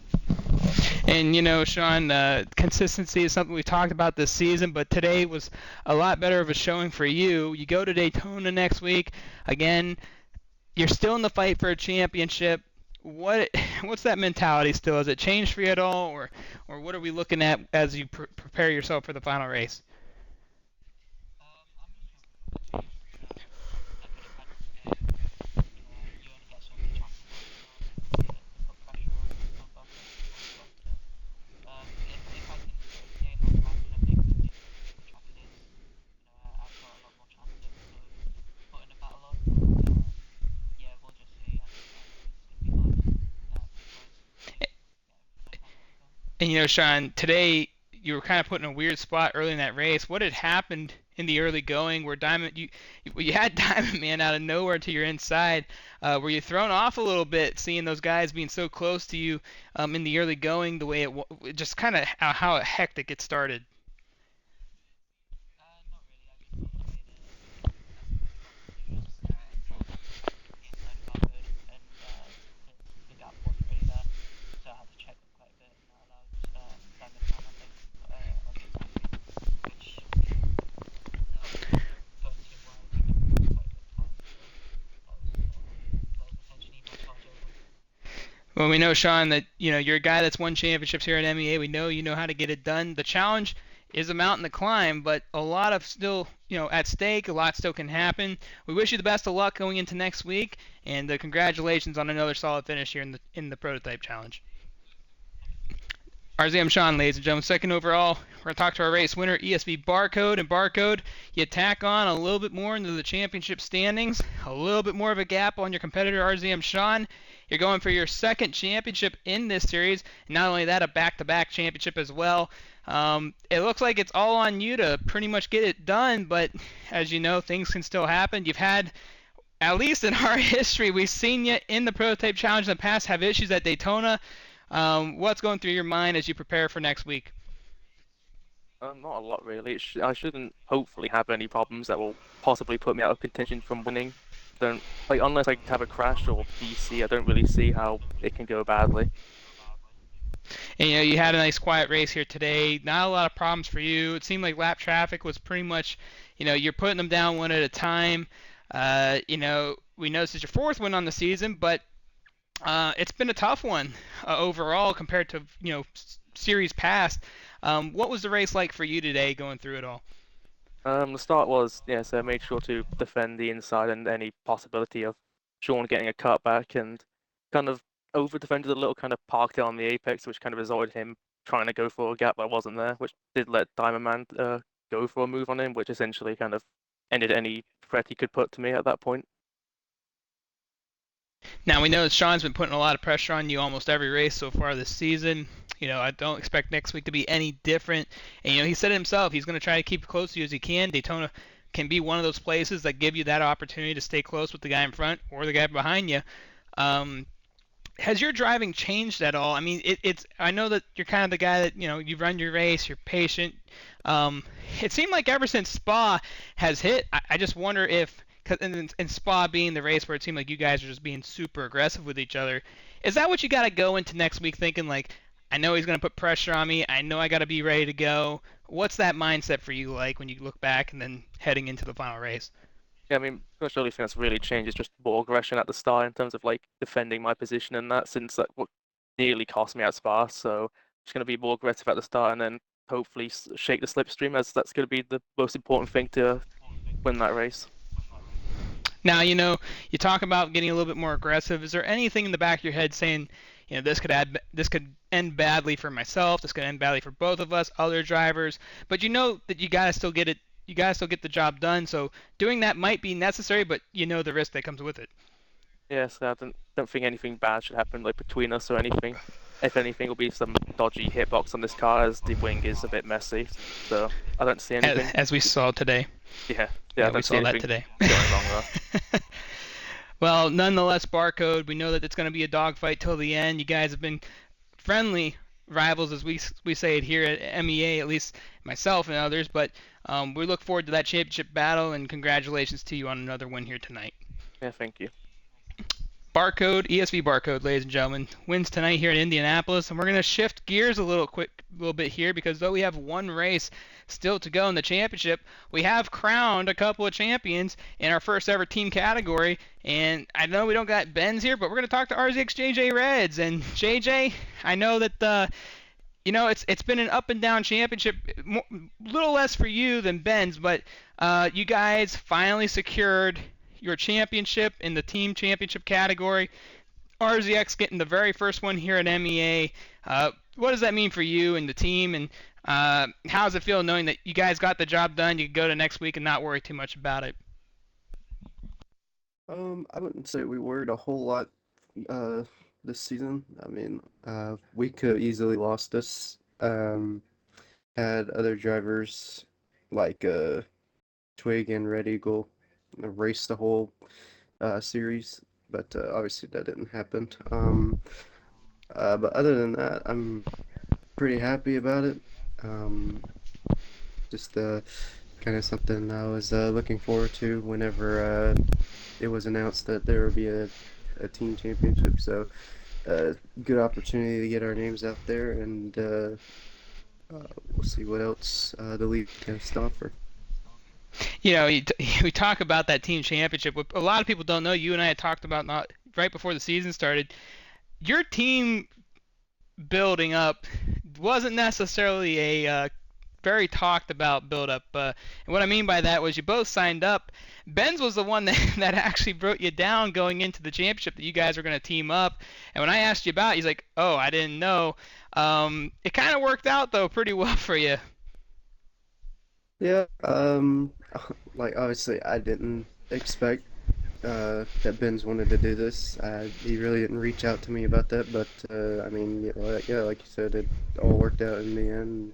And Sean, consistency is something we talked about this season, but today was a lot better of a showing for you. You go to Daytona next week. Again, you're still in the fight for a championship. What's that mentality still? Has it changed for you at all, or what are we looking at as you prepare yourself for the final race? I'm just hoping that you only get so many chances to put pressure on both if I can stay on track and make the track it is, I've got a lot more chances of putting a battle on. Yeah, we'll just see. I think it's going to be hard. And Sean, today you were kind of put in a weird spot early in that race. What had happened in the early going where you had Diamond Man out of nowhere to your inside? Were you thrown off a little bit seeing those guys being so close to you in the early going, the way it just kind of how hectic it started? Not really. I just thought I made a inside barcode, and the gap wasn't really there, so I had to check them quite a bit, and that allowed Diamond Man, I think, on the attack, which first two wide quite a bit of time, so that was essentially my charge over. Well, we know, Sean, that you're a guy that's won championships here at MEA. We know you know how to get it done. The challenge is a mountain to climb, but a lot of still at stake. A lot still can happen. We wish you the best of luck going into next week, and congratulations on another solid finish here in the prototype challenge. RZM Sean, ladies and gentlemen, second overall. We're going to talk to our race winner, ESV Barcode. And Barcode, you tack on a little bit more into the championship standings, a little bit more of a gap on your competitor, RZM Sean. You're going for your second championship in this series. And not only that, a back-to-back championship as well. It looks like it's all on you to pretty much get it done, but as you know, things can still happen. You've had, at least in our history, we've seen you in the prototype challenge in the past have issues at Daytona. What's going through your mind as you prepare for next week? Not a lot really. I shouldn't hopefully have any problems that will possibly put me out of contention from winning. Unless I have a crash or DC, I don't really see how it can go badly. And you had a nice quiet race here today. Not a lot of problems for you. It seemed like lap traffic was pretty much, you're putting them down one at a time. We know this is your fourth win on the season, but it's been a tough one overall compared to series past. What was the race like for you today going through it all? The start was, so I made sure to defend the inside and any possibility of Sean getting a cutback, and kind of over-defended a little, kind of parked it on the apex, which kind of resulted in him trying to go for a gap that wasn't there, which did let Diamond Man go for a move on him, which essentially kind of ended any threat he could put to me at that point. Now we know that Sean's been putting a lot of pressure on you almost every race so far this season. I don't expect next week to be any different. And he said it himself, he's going to try to keep it close to you as he can. Daytona can be one of those places that give you that opportunity to stay close with the guy in front or the guy behind you. Um, has your driving changed at all? I mean, it's I know that you're kind of the guy that you run your race, you're patient. Um, it seemed like ever since Spa has hit, I just wonder if, cause, and Spa being the race where it seemed like you guys are just being super aggressive with each other, is that what you got to go into next week thinking like, I know he's going to put pressure on me, I know I got to be ready to go. What's that mindset for you like when you look back and then heading into the final race? Yeah, I mean, pretty much the only thing that's really changed is just more aggression at the start in terms of like defending my position and that, since that what nearly cost me at Spa. So just gonna be more aggressive at the start and then hopefully shake the slipstream, as that's gonna be the most important thing to win that race. Now, you talk about getting a little bit more aggressive. Is there anything in the back of your head saying, this could end badly for myself, this could end badly for both of us, other drivers, but you know that you gotta still get it, you gotta still get the job done. So doing that might be necessary, but you know the risk that comes with it. Yeah, so I don't think anything bad should happen like between us or anything. If anything, it'll be some dodgy hitbox on this car as the wing is a bit messy. So I don't see anything. As we saw today. Yeah, I We don't see saw that anything today. going wrong though. Well, nonetheless, Barcode, we know that it's going to be a dogfight till the end. You guys have been friendly rivals, as we say it here at MEA, at least myself and others. But we look forward to that championship battle, and congratulations to you on another win here tonight. Yeah, thank you. Barcode, ESV Barcode, ladies and gentlemen, wins tonight here in Indianapolis, and we're going to shift gears a little bit here, because though we have one race still to go in the championship, we have crowned a couple of champions in our first ever team category. And I know we don't got Benz here, but we're going to talk to RZX JJ Reds. And JJ, I know that it's been an up and down championship, a little less for you than Ben's, but you guys finally secured your championship in the team championship category. RZX getting the very first one here at MEA. What does that mean for you and the team, and how does it feel knowing that you guys got the job done? You can go to next week and not worry too much about it. I wouldn't say we worried a whole lot this season. I mean, we could have easily lost this. Had other drivers like Twig and Red Eagle race the whole series, but obviously that didn't happen. But other than that, I'm pretty happy about it. Just kind of something I was looking forward to whenever it was announced that there would be a team championship. So, good opportunity to get our names out there, and we'll see what else the league has to offer. We talk about that team championship. What a lot of people don't know, you and I had talked about not right before the season started. Your team building up wasn't necessarily a very talked about build up. And what I mean by that was you both signed up. Benz was the one that actually brought you down going into the championship, that you guys were going to team up. And when I asked you about it, he's like, oh, I didn't know. It kind of worked out, though, pretty well for you. Yeah, like obviously I didn't expect that Benz wanted to do this. He really didn't reach out to me about that, but I mean, yeah, like you said, it all worked out in the end.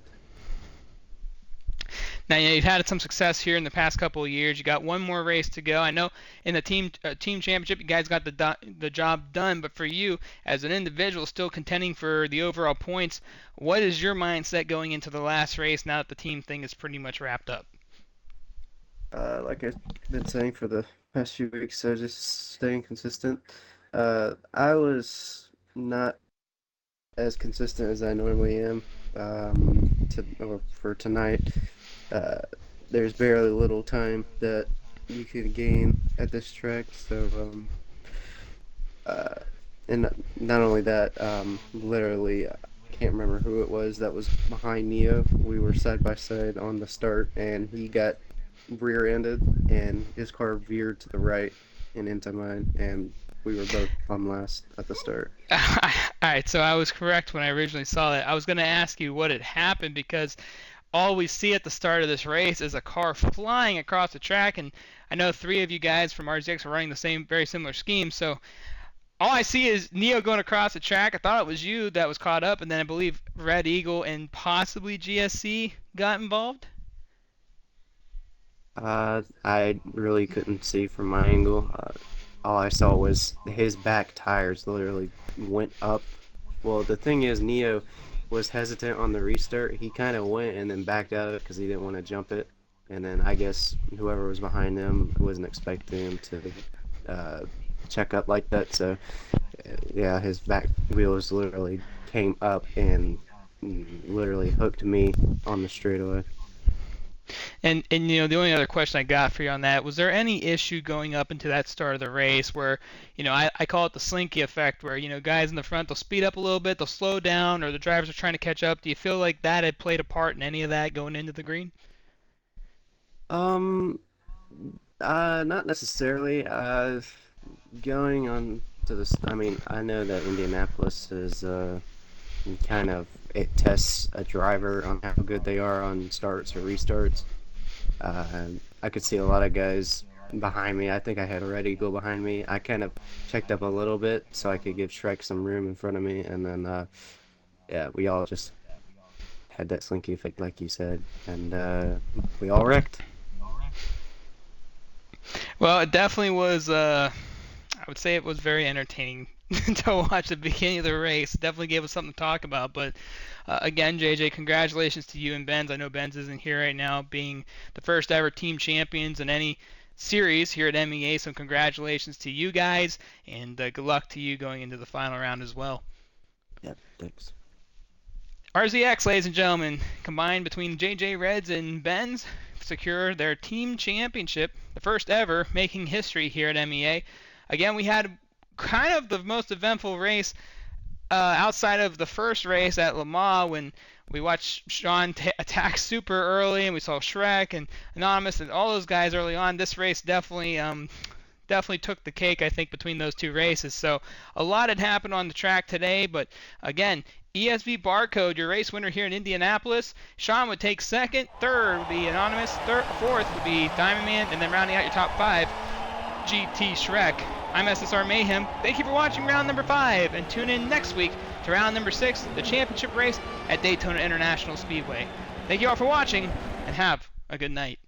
Now, you've had some success here in the past couple of years. You got one more race to go. I know in the team championship, you guys got the job done, but for you as an individual, still contending for the overall points, what is your mindset going into the last race now that the team thing is pretty much wrapped up? Like I've been saying for the past few weeks, just staying consistent. I was not as consistent as I normally am for tonight. There's barely little time that you can gain at this track, so and not only that, literally, I can't remember who it was that was behind Neo. We were side by side on the start, and he got rear-ended, and his car veered to the right and into mine, and we were both on last at the start. All right, so I was correct when I originally saw that. I was going to ask you what had happened, because all we see at the start of this race is a car flying across the track, and I know three of you guys from RZX are running the same, very similar scheme, so all I see is Neo going across the track. I thought it was you that was caught up, and then I believe Red Eagle and possibly GSC got involved. I really couldn't see from my angle. All I saw was his back tires literally went up. Well, the thing is, Neo was hesitant on the restart. He kind of went and then backed out of it because he didn't want to jump it. And then I guess whoever was behind him wasn't expecting him to check up like that. So, yeah, his back wheels literally came up and literally hooked me on the straightaway. And you know, the only other question I got for you on that, was there any issue going up into that start of the race where, you know, I call it the slinky effect, where, you know, guys in the front, they'll speed up a little bit, they'll slow down, or the drivers are trying to catch up. Do you feel like that had played a part in any of that going into the green? Um, Not necessarily. Going on to this, I mean, I know that Indianapolis is kind of, it tests a driver on how good they are on starts or restarts. I could see a lot of guys behind me. I think I had a Red Eagle behind me. I kind of checked up a little bit so I could give Shrek some room in front of me, and then yeah, we all just had that slinky effect, like you said, and we all wrecked. Well, it definitely was. I would say it was very entertaining to watch the beginning of the race. It definitely gave us something to talk about. But again, JJ, congratulations to you and Benz. I know Benz isn't here right now, being the first ever team champions in any series here at MEA. So congratulations to you guys, and good luck to you going into the final round as well. Yeah, thanks. RZX, ladies and gentlemen, combined between JJ Reds and Benz, secure their team championship, the first ever, making history here at MEA. Again, we had kind of the most eventful race outside of the first race at Le Mans, when we watched Sean attack super early, and we saw Shrek and Anonymous and all those guys early on. This race definitely took the cake, I think, between those two races. So a lot had happened on the track today, but again, ESV Barcode, your race winner here in Indianapolis. Sean would take second, third would be Anonymous, fourth would be Diamond Man, and then rounding out your top five, GT Shrek. I'm SSR Mayhem. Thank you for watching round number 5, and tune in next week to round number 6, the championship race at Daytona International Speedway. Thank you all for watching, and have a good night.